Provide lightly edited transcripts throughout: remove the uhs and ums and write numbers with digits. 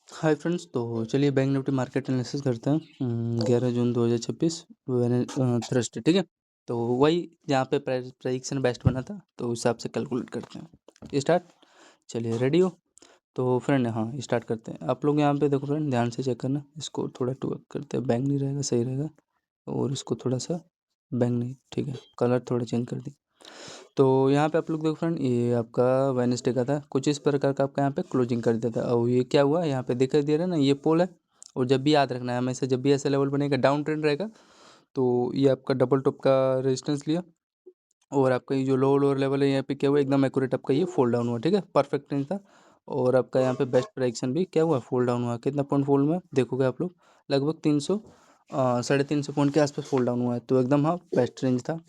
Hi friends, तो चलिए bank Nifty market analysis करते हैं 11 जून 2026 थर्सडे। ठीक है, तो वही जहाँ पे प्रेडिक्शन बेस्ट बना था तो उस हिसाब से कैलकुलेट करते हैं। स्टार्ट। चलिए रेडी हो तो फ्रेंड, हाँ स्टार्ट करते हैं। आप लोग यहाँ पे देखो फ्रेंड, ध्यान से चेक करना। इसको थोड़ा टू करते हैं, बैंक नहीं रहेगा, सही रहेगा। और इसको थोड़ा सा बैंक नहीं, ठीक है, कलर थोड़ा चेंज कर दी। तो यहाँ पे आप लोग देखो फ्रेंड, ये आपका वेडनेसडे का था, कुछ इस प्रकार का आपका यहाँ पे क्लोजिंग कर दिया था। और ये क्या हुआ, यहाँ पे दिखाई दे रहा है ना, ये पोल है। और जब भी याद रखना है हमेशा, जब भी ऐसा लेवल बनेगा डाउन ट्रेंड रहेगा तो ये आपका डबल टॉप का रेजिस्टेंस लिया। और आपका ये जो लोअर लेवल है यहाँ पे क्या हुआ, एकदम एक्यूरेट आपका ये फोल्ड डाउन हुआ। ठीक है, परफेक्ट रेंज था। और आपका यहाँ पे बेस्ट प्राइक्शन भी क्या हुआ, फोल्ड डाउन हुआ। कितना पॉइंट फोल्ड हुआ देखोगे आप लोग, लगभग 300 350 पॉइंट के आसपास फोल्ड डाउन हुआ है। तो एकदम हाँ बेस्ट रेंज था।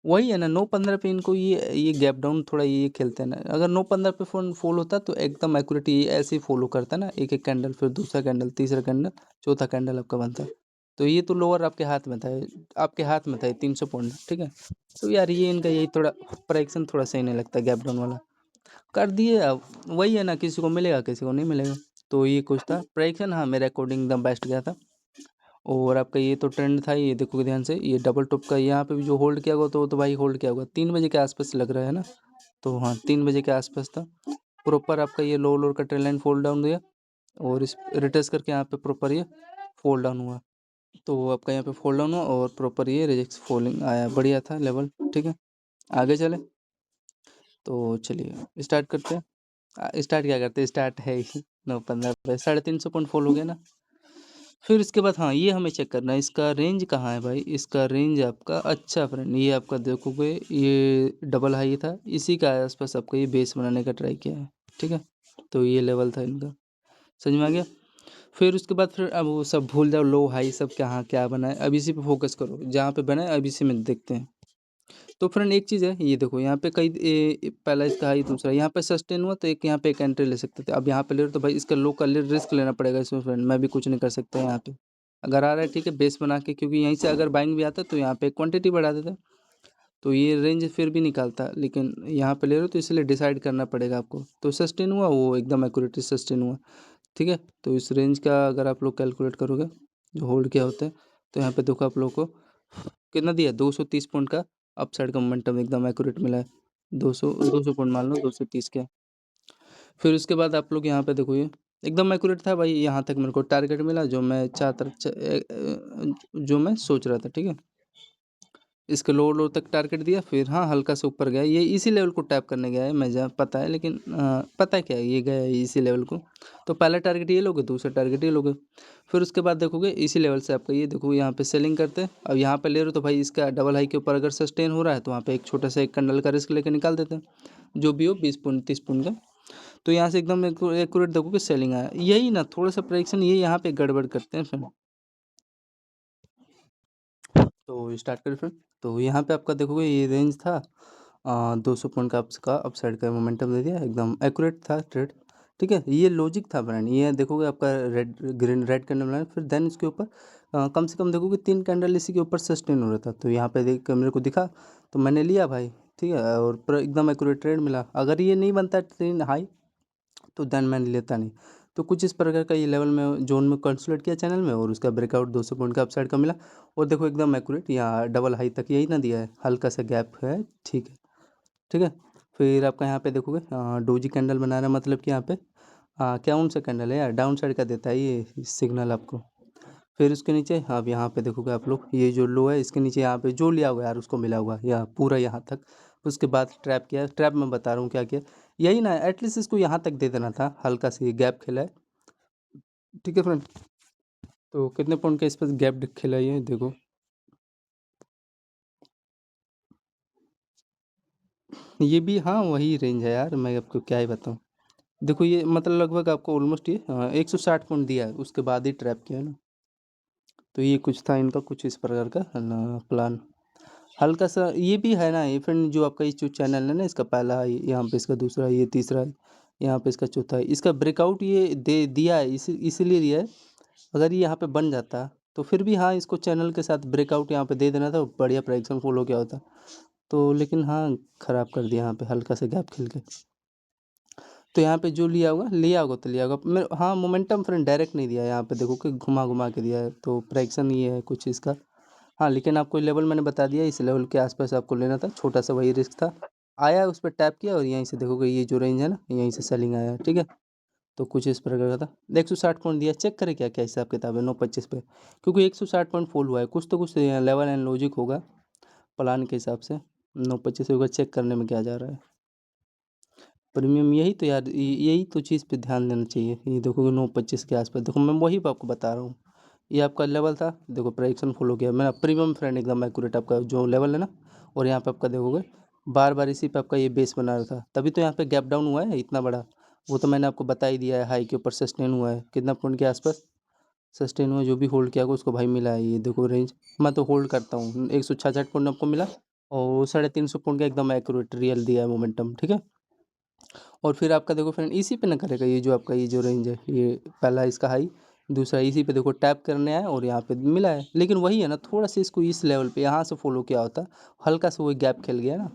वही है ना, 9-15 पे इनको ये गैप डाउन थोड़ा ये खेलते हैं ना। अगर 9-15 पे फोन फॉल होता तो एकदम एक्यूरेट ये ऐसे ही फॉलो करता ना, एक एक कैंडल, फिर दूसरा कैंडल, तीसरा कैंडल, चौथा कैंडल आपका बनता। तो ये तो लोअर आपके हाथ में था, आपके हाथ में था ये 300 पॉइंट। ठीक है, तो यार ये इनका यही थोड़ा प्राइक्शन थोड़ा सही नहीं लगता, गैप डाउन वाला कर दिए। अब वही है ना, किसी को मिलेगा किसी को नहीं मिलेगा। तो ये कुछ था प्राइक्शन, हाँ मेरे अकॉर्डिंग एकदम बेस्ट गया था। और आपका ये तो ट्रेंड था, ये देखोगे ध्यान से, ये डबल टॉप का यहाँ पे भी जो होल्ड किया हुआ तो वो तो भाई होल्ड किया होगा 3 बजे के आसपास लग रहा है ना। तो हाँ 3 बजे के आसपास था। प्रॉपर आपका ये लो लोअर का ट्रेंड लाइन फोल्ड डाउन दिया। और इस रिटेस्ट करके यहाँ पे प्रॉपर ये फोल्ड डाउन हुआ। तो आपका यहाँ पे फोल्ड डाउन हुआ और प्रॉपर ये रिजेक्ट फॉलिंग आया, बढ़िया था लेवल। ठीक है, आगे चले तो चलिए स्टार्ट करते हैं। स्टार्ट क्या करते हैं, स्टार्ट है ही 9-15 पे 350 पॉइंट फॉल हो गया ना। फिर इसके बाद हाँ ये हमें चेक करना है, इसका रेंज कहाँ है भाई। इसका रेंज आपका, अच्छा फ्रेंड, ये आपका देखोगे ये डबल हाई था, इसी का आसपास आपका ये बेस बनाने का ट्राई किया है। ठीक है, तो ये लेवल था इनका, समझ में आ गया। फिर उसके बाद फिर अब वो सब भूल जाओ, लो हाई सब कहाँ क्या बना है, अब इसी पे फोकस करो, जहाँ पे बना है अब इसी में देखते हैं। तो फ्रेंड एक चीज़ है, ये देखो यहाँ पे कई पहला इसका हाई, दूसरा यहाँ पे सस्टेन हुआ, तो एक यहाँ पे एक एंट्री ले सकते थे। अब यहाँ पे ले रहे हो तो भाई इसका लो का रिस्क लेना पड़ेगा इसमें फ्रेंड, मैं भी कुछ नहीं कर सकता यहाँ पे। अगर आ रहा है ठीक है, बेस बना के, क्योंकि यहीं से अगर बाइंग भी आता तो यहाँ पे क्वांटिटी बढ़ा देता तो ये रेंज फिर भी निकालता। लेकिन यहाँ पे ले रहे हो तो इसलिए डिसाइड करना पड़ेगा आपको। तो सस्टेन हुआ, वो एकदम एक्यूरेटली सस्टेन हुआ। ठीक है, तो इस रेंज का अगर आप लोग कैलकुलेट करोगे जो होल्ड किया होता है, तो यहाँ पे देखो आप लोग को कितना दिया, 230 पॉइंट का अपसाइड का मोमेंटम एकदम एक्यूरेट मिला है। 200 पॉइंट मान लो, 230 के। फिर उसके बाद आप लोग यहाँ पे देखो, ये एकदम एक्यूरेट था भाई। यहाँ तक मेरे को टारगेट मिला जो मैं चाहता, जो मैं सोच रहा था। ठीक है, इसके लोअर लोअर तक टारगेट दिया, फिर हाँ हल्का से ऊपर गया, ये इसी लेवल को टैप करने गया है, मैं जहाँ पता है। लेकिन पता है क्या है, ये गया है इसी लेवल को। तो पहला टारगेट ये लोगे, दूसरा टारगेट ये लोगे। फिर उसके बाद देखोगे इसी लेवल से आपका ये देखो, यहाँ पे सेलिंग करते हैं। अब यहाँ पे ले रहे हो तो भाई इसका डबल हाई के ऊपर अगर सस्टेन हो रहा है तो वहाँ पे एक छोटा सा एक कैंडल का रिस्क लेकर निकाल देते हैं, जो भी हो 20 पॉइंट 30 पॉइंट का। तो यहाँ से एकदम एक्यूरेट देखोगे सेलिंग आया, यही ना थोड़ा सा प्रेडिक्शन ये यहाँ पे गड़बड़ करते हैं फ्रेंड। तो स्टार्ट करें फ्रेंड। तो यहाँ पे आपका देखोगे ये रेंज था 200 पॉइंट का, आपका अपसाइड का मोमेंटम दे दिया, एकदम एक्यूरेट था ट्रेड। ठीक है, ये लॉजिक था फ्रेंड। ये देखोगे आपका रेड ग्रीन रेड कैंडल बना, फिर देन इसके ऊपर कम से कम देखोगे 3 कैंडल इसी के ऊपर सस्टेन हो रहा था। तो यहाँ पे देख के मेरे को दिखा तो मैंने लिया भाई। ठीक है, और पूरा एकदम एक्यूरेट ट्रेड मिला। अगर ये नहीं बनता ट्रेन हाई तो देन मैंने लेता नहीं। तो कुछ इस प्रकार का ये लेवल में जोन में कंसोलिडेट किया चैनल में, और उसका ब्रेकआउट 200 पॉइंट का अपसाइड का मिला। और देखो एकदम एक्यूरेट यहाँ डबल हाई तक यही ना दिया है, हल्का सा गैप है। ठीक है, ठीक है। फिर आपका यहाँ पे देखोगे डोजी कैंडल बना रहा है, मतलब कि यहाँ पे क्या उन सा कैंडल है यार, डाउन साइड का देता है ये सिग्नल आपको। फिर उसके नीचे अब यहाँ पे देखोगे आप लोग, ये जो लो है इसके नीचे यहाँ पे जो लिया हुआ है यार उसको मिला हुआ है या पूरा यहाँ तक। उसके बाद ट्रैप किया, ट्रैप में बता रहा हूँ क्या किया, यही ना, एटलीस्ट इसको यहाँ तक दे देना था, हल्का सा ये गैप खेला है। ठीक है फ्रेंड, तो कितने पॉइंट का इस पर गैप खेला है ये देखो, ये भी हाँ वही रेंज है यार, मैं आपको क्या ही बताऊँ। देखो ये मतलब लगभग आपको ऑलमोस्ट ये 160 पॉइंट दिया है, उसके बाद ही ट्रैप किया है ना। तो ये कुछ था इनका, कुछ इस प्रकार का प्लान। हल्का सा ये भी है ना ये फ्रेंड, जो आपका ये जो चैनल है ना, इसका पहला है, यहाँ पे इसका दूसरा है, ये तीसरा है, यहाँ पे इसका चौथा है। इसका ब्रेकआउट ये दे दिया है, इसीलिए दिया है। अगर ये यहाँ पे बन जाता तो फिर भी हाँ इसको चैनल के साथ ब्रेकआउट यहाँ पे दे देना था, बढ़िया प्राइक्शन फॉलो किया होता। तो लेकिन हाँ ख़राब कर दिया यहाँ पे हल्का सा गैप खिल के। तो यहाँ पे जो लिया होगा तो लिया होगा मैं। हाँ, मोमेंटम फ्रेंड डायरेक्ट नहीं दिया है, यहाँ पे देखो कि घुमा घुमा के दिया है, तो प्राइक्सन ये है कुछ इसका। हाँ, लेकिन आपको लेवल मैंने बता दिया, इस लेवल के आसपास आपको लेना था, छोटा सा वही रिस्क था। आया उस पर टैप किया और यहीं से देखोगे ये जो रेंज है ना, यहीं से सेलिंग आया है, ठीक है। तो कुछ इस प्रकार का था। 160 पॉइंट दिया, चेक करें क्या क्या हिसाब किताब है 9:25 पे, क्योंकि 160 पॉइंट फॉल हुआ है, कुछ तो कुछ लेवल एंड लॉजिक होगा प्लान के हिसाब से। 9:25 होगा, चेक करने में क्या जा रहा है प्रीमियम, यही तो यार, यही तो चीज़ पे ध्यान देना चाहिए। ये देखोगे 9:25 के आसपास, देखो मैं वही पे आपको बता रहा हूँ। ये आपका लेवल था, देखो प्राइक्सन फॉलो किया मेरा प्रीमियम फ्रेंड, एकदम एक्यूरेट आपका जो लेवल है ना। और यहाँ पे आपका देखोगे बार बार इसी पे आपका ये बेस बना रहा था, तभी तो यहाँ पे गैप डाउन हुआ है इतना बड़ा। वो तो मैंने आपको बता ही दिया है, हाई के ऊपर सस्टेन हुआ है, कितना पॉइंट के आसपास सस्टेन हुआ, जो भी होल्ड किया होगा उसको भाई मिला है, ये देखो रेंज। मैं तो होल्ड करता हूँ, 166 पॉइंट आपको मिला, और 350 पॉइंट का एकदम एक्यूरेट रियल दिया है मोमेंटम, ठीक है। और फिर आपका देखो फ्रेंड इसी पे ना करेगा, ये जो आपका ये जो रेंज है, ये पहला इसका हाई, दूसरा इसी पे देखो टैप करने आया और यहाँ पे मिला है, लेकिन वही है ना, थोड़ा सा इसको इस लेवल पे यहाँ से फॉलो किया होता, हल्का सा वही गैप खेल गया ना,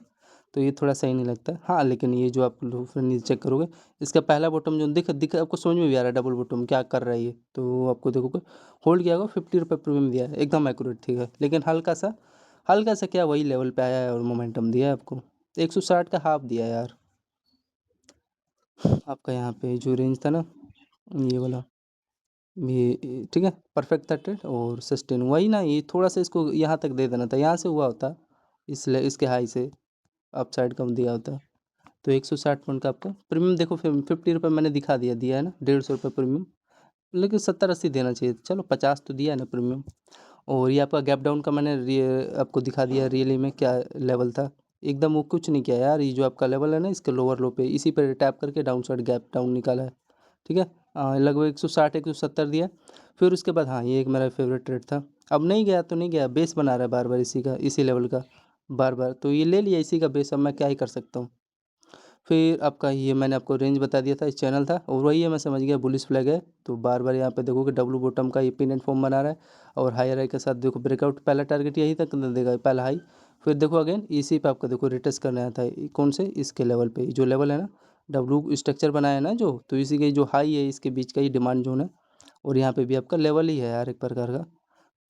तो ये थोड़ा सही नहीं लगता। हाँ, लेकिन ये जो आप लोग फ्रेंड नीचे चेक करोगे, इसका पहला बॉटम जो दिख दिख आपको समझ में भी आ रहा है, डबल बॉटम क्या कर रहा है ये, तो आपको देखोगे होल्ड किया होगा, 50 रुपये प्रीमियम दिया है, एकदम एक्यूरेट ठीक है, लेकिन हल्का सा क्या वही लेवल पे आया है और मोमेंटम दिया है आपको। 160 का हाफ दिया है यार आपका, यहाँ पे जो रेंज था ना, ये वाला, ये ठीक है, परफेक्ट था ट्रेड और सस्टेन, वही ना, ये थोड़ा सा इसको यहाँ तक दे देना था, यहाँ से हुआ होता, इसलिए इसके हाई से अप साइड कम दिया होता। तो 160 पॉइंट का आपका प्रीमियम देखो, 50 रुपये मैंने दिया है ना, 150 रुपये प्रीमियम, लेकिन 70-80 देना चाहिए, चलो 50 तो दिया है ना प्रीमियम। और ये आपका गैप डाउन का मैंने आपको दिखा दिया रियली में क्या लेवल था, एकदम वो कुछ नहीं किया यार, ये जो आपका लेवल है ना, इसके लोअर लो पे इसी पर टैप करके डाउन साइड गैप डाउन निकाला है, ठीक है। लगभग 160 170 दिया। फिर उसके बाद हाँ, ये एक मेरा फेवरेट ट्रेड था, अब नहीं गया तो नहीं गया, बेस बना रहा है बार बार इसी का, इसी लेवल का बार बार, तो ये ले लिया इसी का बेस, अब मैं क्या ही कर सकता हूँ। फिर आपका ये मैंने आपको रेंज बता दिया था, इस चैनल था, और वही है, मैं समझ गया बुलिश फ्लैग है, तो बार बार यहाँ पे देखो कि डब्लू बॉटम का ये पिन एंड फॉर्म बना रहा है, और हायर हाई के साथ देखो ब्रेकआउट, पहला टारगेट यही तक देगा, पहला हाई। फिर देखो अगेन इसी पे आपका देखो रिटेस्ट करना आया था, कौन से इसके लेवल पे, जो लेवल है ना, डब्लू स्ट्रक्चर बनाया है ना जो, तो इसी के जो हाई है इसके बीच का ही डिमांड जोन है, और यहाँ पे भी आपका लेवल ही है यार एक प्रकार का।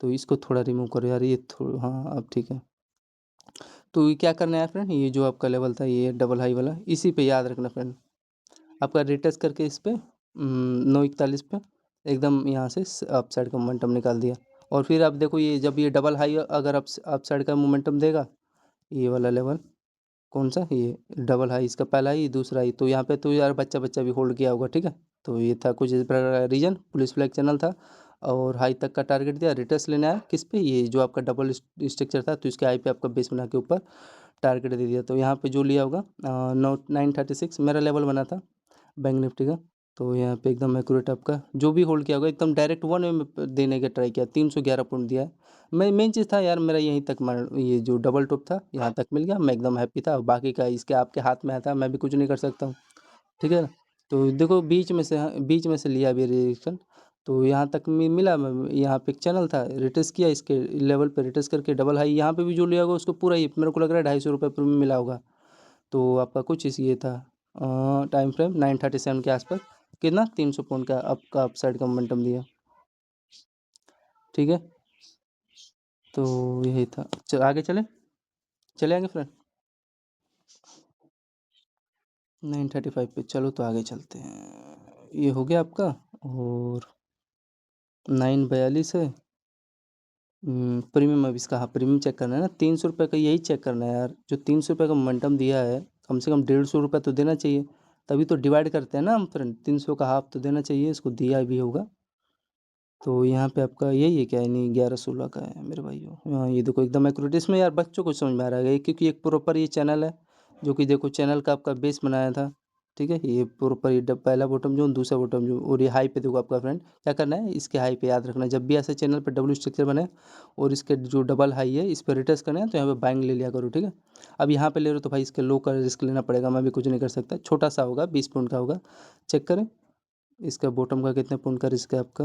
तो इसको थोड़ा रिमूव करो यार, ये थोड़ा, हाँ अब ठीक है। तो ये क्या करना है फ्रेंड, ये जो आपका लेवल था ये डबल हाई वाला, इसी पे याद रखना फ्रेंड, आपका रिटच करके इस पे 9:41 पे एकदम यहाँ से अप साइड का मोमेंटम निकाल दिया। और फिर आप देखो ये जब ये डबल हाई अगर अप साइड का मोमेंटम देगा, ये वाला लेवल कौन सा, ये डबल हाई, इसका पहला ही दूसरा ही, तो यहाँ पे तो यार बच्चा बच्चा भी होल्ड किया होगा, ठीक है। तो ये था कुछ इस प्रकार का रीजन, पुलिस फ्लैग चैनल था, और हाई तक का टारगेट दिया, रिटर्स लेना है किस पे, ये जो आपका डबल स्ट्रक्चर था, तो इसके हाई पे आपका बेस बना के ऊपर टारगेट दे दिया, तो यहाँ पे जो लिया होगा 936 मेरा लेवल बना था बैंक निफ्टी का। तो यहाँ पे एकदम एक्यूरेट आपका जो भी होल्ड किया होगा, एकदम डायरेक्ट 1 वे में देने का ट्राई किया, 311 पॉइंट दिया है। मैं मेन चीज़ था यार मेरा यहीं तक, ये जो डबल टॉप था यहाँ तक मिल गया, मैं एकदम हैप्पी था, बाकी का इसके आपके हाथ में आता, मैं भी कुछ नहीं कर सकता हूँ, ठीक है ना। तो देखो बीच में से लिया अभी रिएक्शन, तो यहाँ तक मिला, यहाँ पे एक चैनल था, रिटेस किया इसके लेवल पे, रिटेस करके डबल हाई, यहाँ पे भी जो लिया होगा उसको पूरा ही मेरे को लग रहा है 250 रुपये प्रीमियम मिला होगा। तो आपका कुछ इस ये था टाइम फ्रेम 9:37 के आसपास, कितना 300 पॉइंट का आपका अप साइड का मोमेंटम दिया, ठीक है। तो यही था, चल आगे चले आगे फ्रेंड, 9:35 पे, चलो तो आगे चलते हैं, ये हो गया आपका। और 9:42 है, प्रीमियम, अब इसका हाँ प्रीमियम चेक करना है ना, 300 रुपये का यही चेक करना है यार, जो 300 रुपये का मोमेंटम दिया है, कम से कम 150 रुपये तो देना चाहिए, तभी तो डिवाइड करते हैं ना हम फ्रेंड, 300 का हाफ तो देना चाहिए, इसको दिया भी होगा। तो यहाँ पे आपका यही है क्या, नहीं 11-16 का है मेरे भाइयों, हाँ ये देखो एकदम एक्यूरेट, इसमें यार बच्चों को समझ में आ रहा है क्योंकि एक प्रॉपर ये चैनल है, जो कि देखो चैनल का आपका बेस बनाया था, ठीक है। ये प्रॉपर ये पहला बॉटम जोन, दूसरा बॉटम जोन, और ये हाई पे देखो आपका फ्रेंड क्या करना है, इसके हाई पे याद रखना है, जब भी ऐसे चैनल पे डब्ल्यू स्ट्रक्चर बने और इसके जो डबल हाई है इस पर रिटर्स करना है, तो यहाँ पे बाइंग ले लिया करो, ठीक है। अब यहाँ पे ले रहे हो तो भाई इसके लो का रिस्क लेना पड़ेगा, मैं भी कुछ नहीं कर सकता, छोटा सा होगा 20 पॉइंट का होगा, चेक करें इसका बॉटम का कितने पॉइंट का रिस्क है आपका।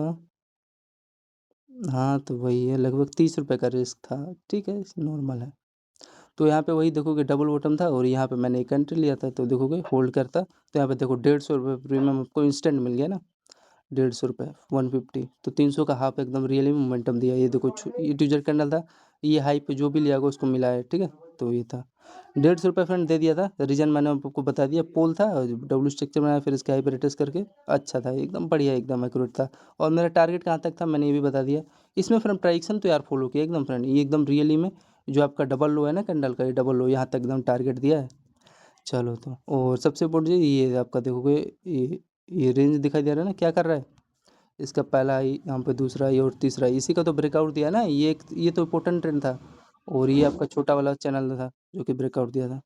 हाँ, तो वही है, लगभग 30 रुपये का रिस्क था, ठीक है, नॉर्मल है। तो यहाँ पे वही देखोगे डबल बॉटम था और यहाँ पे मैंने एक एंट्री लिया था, तो देखोगे होल्ड करता, तो यहाँ पे देखो 150 रुपये प्रीमियम आपको इंस्टेंट मिल गया ना, 150 रुपये 150, तो 300 का हाफ एकदम रियली मोमेंटम दिया। ये देखो ये ट्यूजर कैंडल था, ये हाई पे जो भी लिया होगा उसको मिला है, ठीक है। तो ये था 150 रुपये फ्रेंड दे दिया था, रीजन मैंने आपको बता दिया, पोल था डब्ल्यू स्ट्रक्चर बनाया, फिर इसके हाई पे रिटेस्ट करके अच्छा था, एकदम बढ़िया एकदम एक्यूरेट था। और मेरा टारगेट कहाँ तक था मैंने ये भी बता दिया। इसमें फ्रेंड प्राइक्शन तो यार फॉलो किया एकदम फ्रेंड, ये एकदम रियली में जो आपका डबल लो है ना कैंडल का, ये डबल लो यहाँ तक एकदम टारगेट दिया है। चलो तो और सबसे इम्पोर्टेंट चीज़ ये आपका देखोगे, ये रेंज दिखाई दे रहा है ना क्या कर रहा है, इसका पहला आई यहाँ पे, दूसरा आई और तीसरा आई, इसी का तो ब्रेकआउट दिया ना, ये तो इम्पोर्टेंट ट्रेंड था। और ये आपका छोटा वाला चैनल था जो कि ब्रेकआउट दिया था।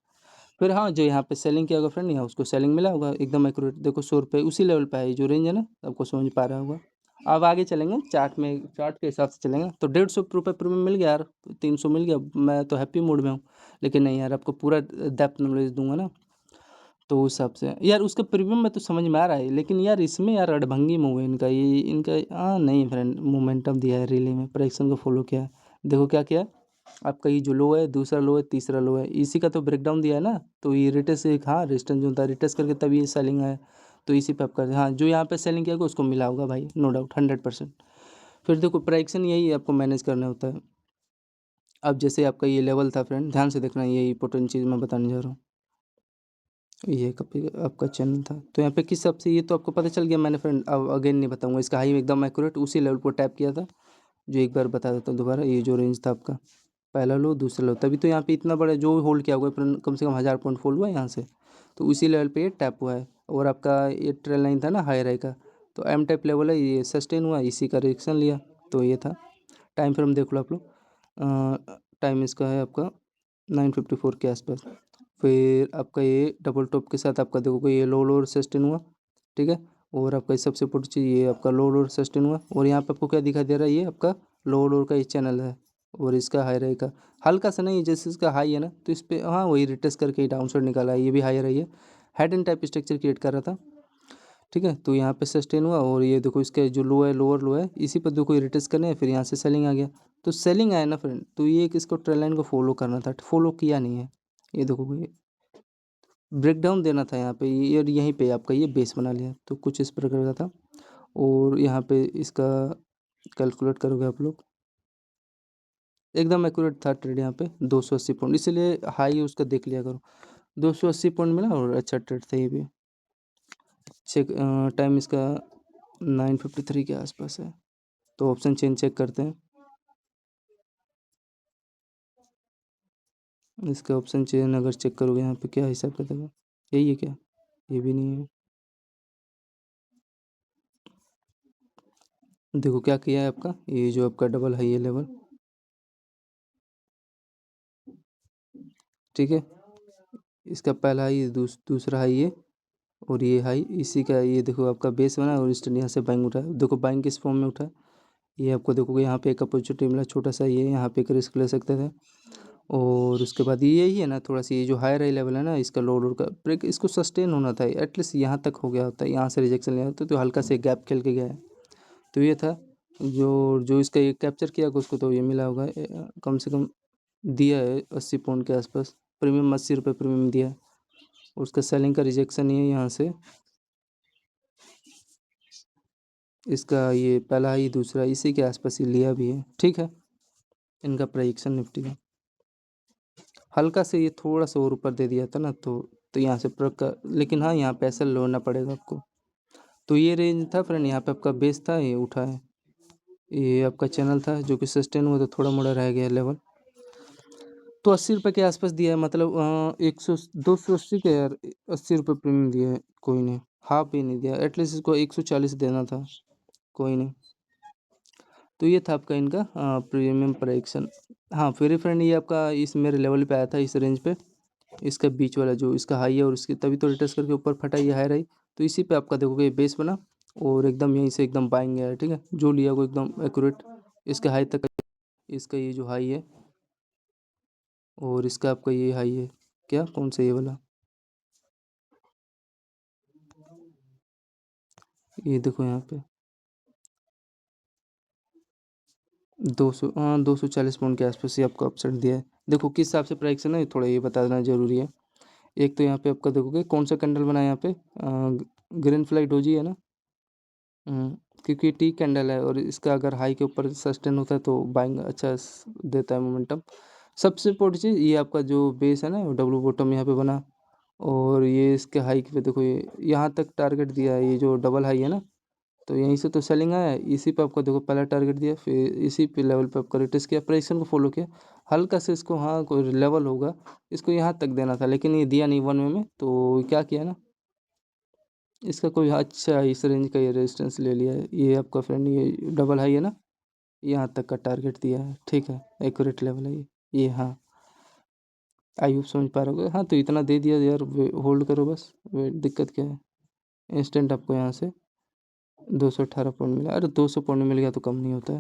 फिर हाँ, जो यहाँ पे सेलिंग किया होगा फ्रेंड, यहाँ उसको सेलिंग मिला होगा एकदम एक्यूरेट, देखो 100 रुपये उसी लेवल पे है जो रेंज है ना, आपको समझ पा रहा होगा। अब आगे चलेंगे चार्ट में, चार्ट के हिसाब से चलेंगे, तो 150 रुपये प्रीमियम मिल गया यार, 300 मिल गया, मैं तो हैप्पी मूड में हूँ। लेकिन नहीं यार, आपको पूरा डेप्थ नॉलेज दूंगा ना, तो उस हिसाब से यार उसका प्रीमियम में तो समझ में आ रहा है, लेकिन यार इसमें यार अड़भंगी मूव है इनका, ये इनका हाँ नहीं फ्रेंड, मोमेंटम दिया है रिले में, प्राइक्सन को फॉलो किया है। देखो क्या किया, आपका ये जो लो है, दूसरा लो है, तीसरा लो है, इसी का तो ब्रेकडाउन दिया है ना, तो ये रिटेस्ट एक हाँ रेजिस्टेंस जो होता है रिटेस्ट करके तभी ये सेलिंग है, तो इसी पे आपका हाँ जो यहाँ पे सेलिंग किया होगा उसको मिला होगा भाई, नो डाउट 100%। फिर देखो प्राइक्सन यही आपको मैनेज करना होता है। अब जैसे आपका ये लेवल था फ्रेंड, ध्यान से देखना, यही इंपॉर्टेंट चीज़ मैं बताने जा रहा हूँ। ये आपका चैनल था, तो यहाँ पे किस हिसाब से, ये तो आपको पता चल गया मैंने फ्रेंड, अब अगेन नहीं बताऊंगा, इसका हाई एकदम एक्यूरेट उसी लेवल पर टैप किया था, जो एक बार बता देता हूँ दोबारा, ये जो रेंज था आपका, पहला लो दूसरा लो, तभी तो यहाँ पे इतना बड़ा जो होल्ड किया हुआ है फ्रेंड, कम से कम 1000 पॉइंट फोल्ड हुआ है यहाँ से, तो उसी लेवल पे ये टैप हुआ है। और आपका ये ट्रेल लाइन था ना हाई राई का, तो एम टाइप लेवल है, ये सस्टेन हुआ, इसी का रिएक्शन लिया, तो ये था। टाइम फ्रेम देख लो आप लोग, टाइम इसका है आपका 9:54 के आसपास। फिर आपका ये डबल टॉप के साथ आपका देखोगे ये लो लोअर सस्टेन हुआ, ठीक है। और आपका सबसे इम्पोर्टेंट चीज़ ये आपका लो लोअर सस्टेन हुआ, और यहाँ पे आपको क्या दिखाई दे रहा है, ये आपका लो लोअर का ये चैनल है, और इसका हाई रहेगा, हल्का सा नहीं, जैसे इसका हाई है ना, तो इस पर हाँ वही रिटेस्ट करके ही डाउन साइड निकाला है, ये भी हाई रही है, head and type structure create कर रहा था, ठीक है। तो यहाँ पे सस्टेन हुआ, और ये देखो इसका जो लो है लोअर लो है, इसी पर देखो रिटेस्ट करने हैं, फिर यहाँ से सेलिंग आ गया, तो सेलिंग आया ना फ्रेंड, तो ये इसको ट्रेंड लाइन को फॉलो करना था, फॉलो किया नहीं है, ये देखो ये ब्रेकडाउन देना था यहाँ पे, ये और यहीं पे आपका ये बेस बना लिया, तो कुछ इस प्रकार का था। और यहाँ पे इसका कैलकुलेट करोगे आप लोग, एकदम एक्यूरेट था ट्रेड यहाँ पे 280 पॉइंट, इसलिए हाई उसका देख लिया करो, 280 पॉइंट मिला और अच्छा ट्रेड था ये भी। चेक टाइम इसका 9:53 के आसपास है, तो ऑप्शन चेंज चेक करते हैं, इसका ऑप्शन चेंज अगर चेक करोगे यहाँ पे क्या हिसाब का देगा, यही है क्या, ये भी नहीं है। देखो क्या किया है आपका, ये जो आपका डबल हाई है लेवल, ठीक है, इसका पहला हाई दूसरा हाई है, और ये हाई इसी का, ये देखो आपका बेस बना और स्टैंड यहाँ से बाइंग उठा है, देखो बाइंग किस फॉर्म में उठा है, ये आपको देखोगे यहाँ पे एक अपॉर्चुनिटी मिला छोटा सा, ये यहाँ पे एक रिस्क ले सकते थे। और उसके बाद ये यही है ना, थोड़ा सा ये जो हायर हाई लेवल है ना, इसका लोड का ब्रेक, इसको सस्टेन होना था, एटलीस्ट यहाँ तक हो गया होता है, यहाँ से रिजेक्शन लिया होता तो हल्का से गैप खेल के गया है, तो ये था। जो जो इसका ये कैप्चर किया उसको तो ये मिला होगा, कम से कम दिया है 80 पॉइंट के आसपास, प्रीमियम 80 रुपये प्रीमियम दिया है, और उसका सेलिंग का रिजेक्शन ही है यहाँ से, इसका ये पहला ही दूसरा इसी के आसपास ही लिया भी है, ठीक है। इनका प्राइक्शन निफ्टी का हल्का से ये थोड़ा सा और ऊपर दे दिया था ना, तो यहाँ से लेकिन हाँ यहाँ पैसा लेना पड़ेगा आपको, तो ये रेंज था फ्रेंड, यहाँ पे आपका बेस था, ये उठा है, ये आपका चैनल था जो कि सस्टेन हुआ, तो थोड़ा मोड़ा रह गया लेवल, तो 80 रुपये के आसपास दिया है, मतलब 280 के यार, 80 रुपये प्रीमियम दिया है, कोई नहीं, हाफ भी नहीं दिया, एटलीस्ट इसको 140 देना था, कोई नहीं। तो ये था आपका इनका प्रीमियम प्राइक्शन। हाँ फिर फ्रेंड ये आपका इस मेरे लेवल पे आया था, इस रेंज पे, इसका बीच वाला जो इसका हाई है, और इसके तभी तो रिटेस्ट करके ऊपर फटा, ये हाई रही, तो इसी पे आपका देखोगे ये बेस बना, और एकदम यहीं से एकदम बाइंग गया है, ठीक है, जो लिया वो एकदम एक्यूरेट, इसके हाई तक, इसका ये जो हाई है, और इसका आपका ये हाई है, क्या कौन सा ये वाला, ये देखो यहाँ पे 240 पॉइंट के आसपास ही आपको अपसाइड दिया है, देखो किस हिसाब से प्राइस है ना, थोड़ा ये बता देना ज़रूरी है। एक तो यहाँ पे आपका देखोगे कौन सा कैंडल बना है यहाँ पे, ग्रीन फ्लाई डोजी है ना। क्योंकि टी कैंडल है और इसका अगर हाई के ऊपर सस्टेन होता है तो बाइंग अच्छा देता है मोमेंटम। सबसे इम्पोर्टेंट चीज़ ये आपका जो बेस है ना डब्लू बॉटम यहाँ पे बना, और ये इसके हाई पे देखो ये यहाँ तक टारगेट दिया है, ये जो डबल हाई है ना, तो यहीं से तो सेलिंग आया है, इसी पे आपको देखो पहला टारगेट दिया, फिर इसी पे लेवल पे आपका रिटेस्ट किया, प्राइसन को फॉलो किया, हल्का से इसको, हाँ कोई लेवल होगा इसको यहाँ तक देना था लेकिन ये दिया नहीं वन वे में, तो क्या किया ना इसका कोई अच्छा इस रेंज का ये रेजिस्टेंस ले लिया है, ये आपका फ्रेंड ये डबल हाई है ना, यहाँ तक का टारगेट दिया है, ठीक है एक्यूरेट लेवल है ये हाँ। आई होप समझ पा रहे होगे, हाँ तो इतना दे दिया यार, होल्ड करो बस, दिक्कत क्या है। इंस्टेंट आपको यहाँ से 218 पॉइंट मिला, अरे 200 पॉइंट मिल गया तो कम नहीं होता है,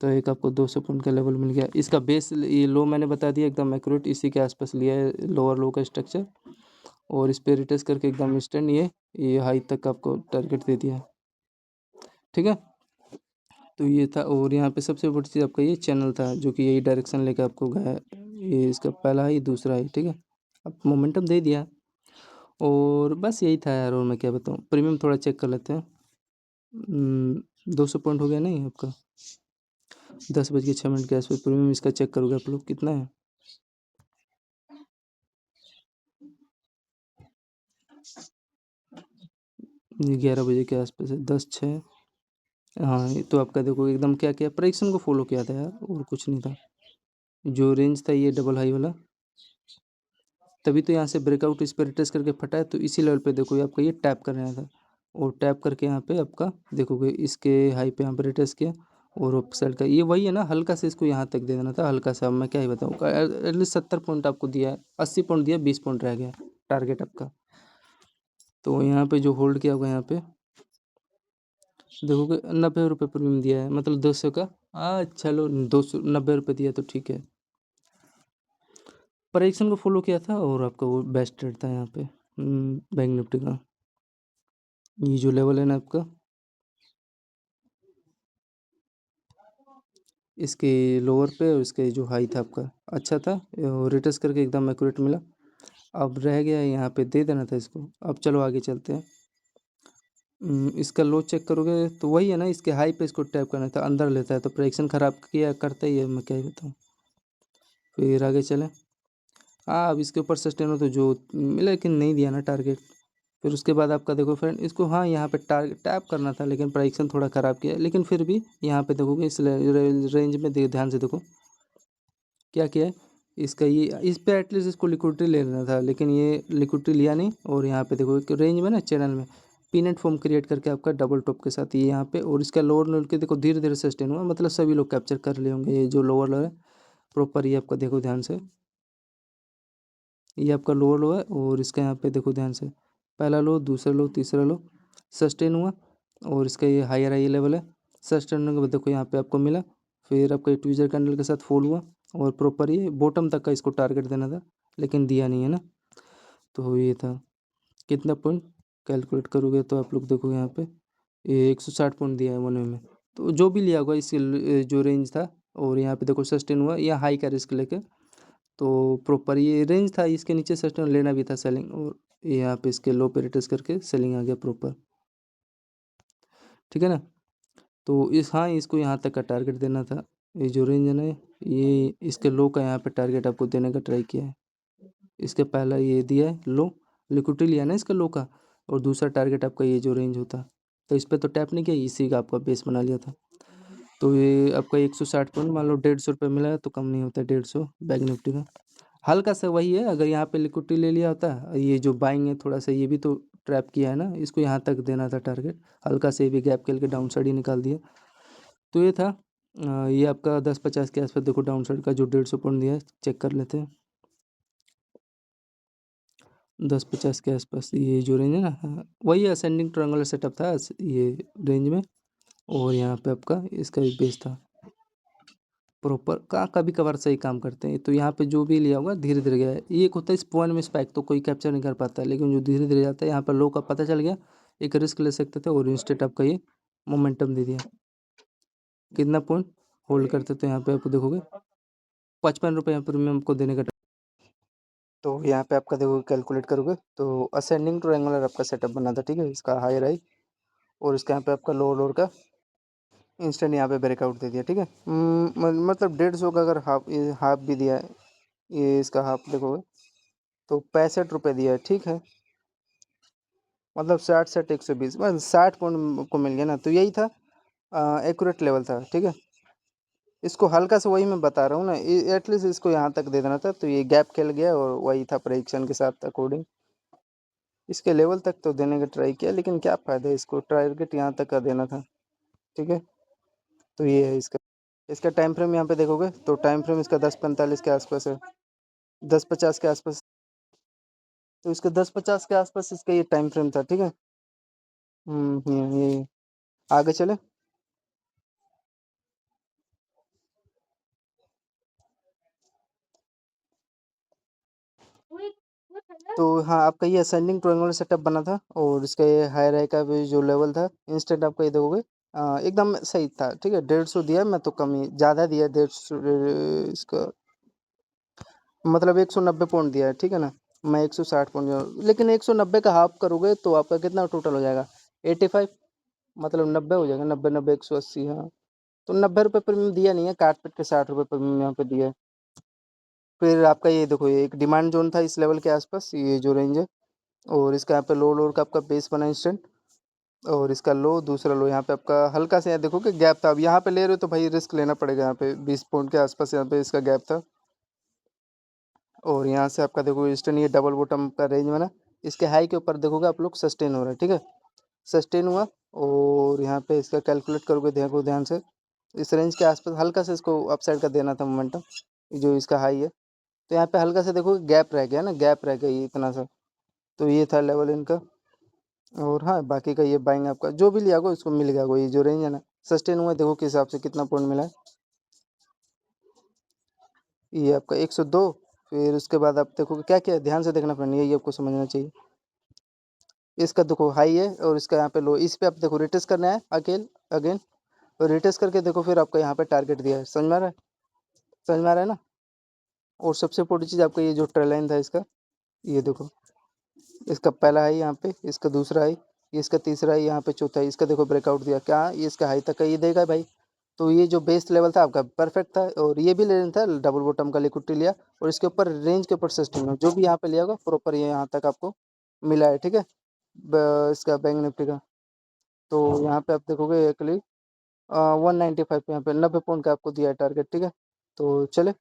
तो एक आपको 200 पॉइंट का लेवल मिल गया। इसका बेस ये लो मैंने बता दिया एकदम एक्यूरेट, इसी के आसपास लिया है लोअर लो का स्ट्रक्चर, और इस पे रिटेस्ट करके एकदम इंस्टेंट ये हाई तक आपको टारगेट दे दिया है, ठीक है। तो ये था, और यहाँ पे सबसे बड़ी चीज़ आपका ये चैनल था जो कि यही डायरेक्शन लेके आपको गया, ये इसका पहला ही दूसरा ही, ठीक है। अब मोमेंटम दे दिया, और बस यही था यार, और मैं क्या बताऊँ। प्रीमियम थोड़ा चेक कर लेते हैं, 200 पॉइंट हो गया नहीं आपका, 10:06 के आसपास प्रीमियम इसका चेक करोगे आप लोग कितना है। ये 11 बजे के आसपास है, 10:06। हाँ ये तो आपका देखो एकदम क्या किया, प्रेडिक्शन को फॉलो किया था यार, और कुछ नहीं था। जो रेंज था ये डबल हाई वाला, तभी तो यहाँ से ब्रेकआउट इस पर रिटेस्ट करके फटा है, तो इसी लेवल पे देखो ये आपका ये टैप कर रहा था, और टैप करके यहाँ पे आपका देखोगे इसके हाई पे यहाँ पे रिटेस्ट किया, और अप साइड का ये वही है ना, हल्का से इसको यहाँ तक दे देना था, हल्का सा। अब मैं क्या ही बताऊँ, एटलीस्ट 70 पॉइंट आपको दिया है, 80 पॉइंट दिया, 20 पॉइंट रह गया टारगेट आपका। तो यहाँ पे जो होल्ड किया होगा यहाँ पे देखोगे 90 रुपये प्रीमियम दिया है, मतलब 200 का, चलो 290 रुपये दिया तो ठीक है। प्राइक्सन को फॉलो किया था, और आपका वो बेस्ट रेट था यहाँ पे बैंक निफ्टी का। ये जो लेवल है ना आपका, इसके लोअर पे और इसके जो हाई था आपका अच्छा था, रिटेस्ट करके एकदम एक्यूरेट मिला। अब रह गया यहाँ पे दे देना था इसको। अब चलो आगे चलते हैं। इसका लो चेक करोगे तो वही है ना, इसके हाई पे इसको टैप करना था, अंदर लेता है तो प्रेडिक्शन ख़राब किया करता ही है, मैं क्या ही बताऊँ। फिर आगे चलें, हाँ अब इसके ऊपर सस्टेन हो तो जो मिला, लेकिन नहीं दिया ना टारगेट। फिर उसके बाद आपका देखो फ्रेंड, इसको हाँ यहाँ पे टारगेट टैप करना था, लेकिन प्राइक्सन थोड़ा ख़राब किया, लेकिन फिर भी यहाँ पे देखोगे इस रेंज में ध्यान से देखो क्या किया है इसका, ये इस पे एटलीस्ट इसको लिक्विडिटी ले लेना था, लेकिन ये लिक्विडिटी लिया नहीं। और यहाँ पे देखो एक रेंज में ना चैनल में पीनट फॉर्म क्रिएट करके आपका डबल टॉप के साथ ये यहाँ पे, और इसका लोअर लेवल के देखो धीरे धीरे सस्टेन हुआ, मतलब सभी लोग कैप्चर कर लिए होंगे। ये जो लोअर लेवल है प्रॉपर, ये आपका देखो ध्यान से, ये आपका लोअर लो है, और इसका यहाँ पे देखो ध्यान से, पहला लो, दूसरा लो, तीसरा लो, सस्टेन हुआ, और इसका ये हायर हाई लेवल है, सस्टेन होने के बाद देखो यहाँ पे आपको मिला, फिर आपका ट्विजर कैंडल के साथ फॉल हुआ, और प्रॉपर ये बॉटम तक का इसको टारगेट देना था, लेकिन दिया नहीं है ना। तो ये था, कितना पॉइंट कैलकुलेट करोगे तो आप लोग देखो यहाँ पे ये 160 पॉइंट दिया है वन वे में। तो जो भी लिया होगा इस जो रेंज था, और यहाँ पे देखो सस्टेन हुआ, या हाई का रिस्क लेके, तो प्रॉपर ये रेंज था, इसके नीचे सस्टेन लेना भी था सेलिंग, और यहाँ पे इसके लो पे रिटेस्ट करके सेलिंग आ गया प्रॉपर, ठीक है ना। तो इस हाँ इसको यहाँ तक का टारगेट देना था, ये जो रेंज है ना, ये इसके लो का यहाँ पे टारगेट आपको देने का ट्राई किया है। इसके पहला ये दिया है लो, लिक्विडिटी लिया ना इसका लो का, और दूसरा टारगेट आपका ये जो रेंज होता, तो इस पर तो टैप नहीं किया, इसी का आपका बेस बना लिया था। तो ये आपका 160 पॉइंट, मान लो 150 रुपये मिला है, तो कम नहीं होता 150 बैंक निफ्टी का, हल्का सा वही है। अगर यहाँ पे लिक्विडिटी ले लिया होता, ये जो बाइंग है थोड़ा सा, ये भी तो ट्रैप किया है ना, इसको यहाँ तक देना था टारगेट, हल्का से ये भी गैप खेल के डाउन साइड ही निकाल दिया। तो ये था, ये आपका 10:50 के आसपास देखो डाउन साइड का जो 150 पॉइंट दिया है, चेक कर लेते हैं। 10:50 के आसपास ये जो रेंज है ना, हाँ, वही असेंडिंग ट्रायंगुलर सेटअप था ये रेंज में, और यहाँ पे आपका इसका एक बेस था प्रॉपर का, कभी कभार सही काम करते हैं। तो यहाँ पे जो भी लिया होगा धीरे धीरे गया है, ये एक होता है इस पॉइंट में स्पाइक, तो कोई कैप्चर नहीं कर पाता, लेकिन जो धीरे धीरे जाता है यहाँ पर लो का पता चल गया, एक रिस्क ले सकते थे, और इंस्टेंट आपका ये मोमेंटम दे दिया। कितना पॉइंट होल्ड करते थे यहाँ पे आप देखोगे ₹55 यहाँ प्रीमियम आपको देने का। तो यहाँ पे आपका देखो कैलकुलेट करोगे तो असेंडिंग टू रेंगुलर आपका सेटअप बना था, ठीक है, इसका हाई राई, और इसका यहाँ पे आपका लो लोअर का इंस्टेंट यहाँ पे ब्रेकआउट दे दिया, ठीक है। मतलब 150 का अगर हाफ भी दिया है, ये इसका हाफ देखोगे तो ₹65 दिया है, ठीक है। मतलब 60 120 मतलब 60 पॉइंट को मिल गया ना, तो यही था एक्यूरेट लेवल था, ठीक है। इसको हल्का सा वही मैं बता रहा हूँ ना, एटलीस्ट इसको यहाँ तक दे देना था, तो ये गैप खेल गया और वही था प्रेडिक्शन के साथ अकॉर्डिंग। इसके लेवल तक तो देने का ट्राई किया, लेकिन क्या फ़ायदा, इसको टारगेट यहाँ तक का देना था, ठीक है। तो ये है इसका। इसका टाइम फ्रेम यहाँ पे देखोगे तो टाइम फ्रेम इसका 10:45 के आसपास है, 10:50 के आसपास। तो इसका 10:50 के आसपास इसका ये टाइम फ्रेम था, ठीक है। ये आगे चले। तो हाँ, आपका ये असेंडिंग ट्रायंगुलर सेटअप बना था, और इसका ये हाई राई का भी जो लेवल था इंस्टेंट आपका ये देखोगे एकदम सही था, ठीक है। 150 दिया, मैं तो कम ही ज़्यादा दिया, 150 इसका मतलब 190 पॉइंट दिया है, ठीक है ना। मैं 160 पॉइंट लेकिन 190 का हाफ करोगे तो आपका कितना टोटल हो जाएगा, 85, मतलब 90 हो जाएगा, 90 90 180, हाँ। तो ₹90 प्रीमियम दिया नहीं है, काट पीट के ₹60 प्रीमियम यहाँ पे दिया है। फिर आपका ये देखो, ये एक डिमांड जोन था इस लेवल के आसपास, ये जो रेंज है, और इसका यहाँ पे लो लोअर का आपका बेस बना इंस्टेंट, और इसका लो दूसरा लो यहाँ पे आपका हल्का से, यहाँ देखो कि गैप था। अब यहाँ पे ले रहे हो तो भाई रिस्क लेना पड़ेगा, यहाँ पे 20 पॉइंट के आसपास यहाँ पे इसका गैप था, और यहाँ से आपका देखो इंस्टेंट ये डबल बॉटम का रेंज बना। इसके हाई के ऊपर देखोगे आप लोग सस्टेन हो रहा है, ठीक है, सस्टेन हुआ, और यहाँ पे इसका कैलकुलेट करोगे, देखो ध्यान से, इस रेंज के आसपास हल्का से इसको अपसाइड का देना था मोमेंटम, जो इसका हाई है। तो यहाँ पे हल्का से देखो गैप रह गया ना, गैप रह गया ये इतना सा, तो ये था लेवल इनका। और हाँ, बाकी का ये बाइंग आपका जो भी लिया होगा उसको मिल गया होगा, ये जो रेंज है ना, सस्टेन हुआ, देखो किस हिसाब से कितना पॉइंट मिला है, ये आपका 102। फिर उसके बाद आप देखोगे क्या क्या है, ध्यान से देखना फ्रेंड, यही आपको समझना चाहिए। इसका देखो हाई है, और इसका यहाँ पे लो, इस पे आप देखो रिटेस्ट करना है अगेन, और रिटेस्ट करके देखो, फिर आपका यहाँ पे टारगेट दिया है, समझ में आ रहा है, समझ में आ रहा है ना। और सबसे इंपॉर्टेंट चीज़ आपका ये जो ट्रेल लाइन था इसका, ये देखो, इसका पहला हाई यहाँ पे, इसका दूसरा हाई, ये इसका तीसरा हाई, यहाँ पे चौथा हाई, इसका देखो ब्रेकआउट दिया, क्या ये इसका हाई तक का ये देगा भाई। तो ये जो बेस लेवल था आपका परफेक्ट था, और ये भी लेना था, डबल बॉटम का लिक्विडिटी लिया, और इसके ऊपर रेंज के ऊपर सस्टेन जो भी यहाँ पे लिया होगा प्रॉपर ये यहाँ तक आपको मिला है, ठीक है। इसका बैंक निफ्टी का, तो यहाँ पे आप देखोगे एकली 195 पे, यहाँ पे 90 पॉइंट का आपको दिया है टारगेट, ठीक है। तो चले,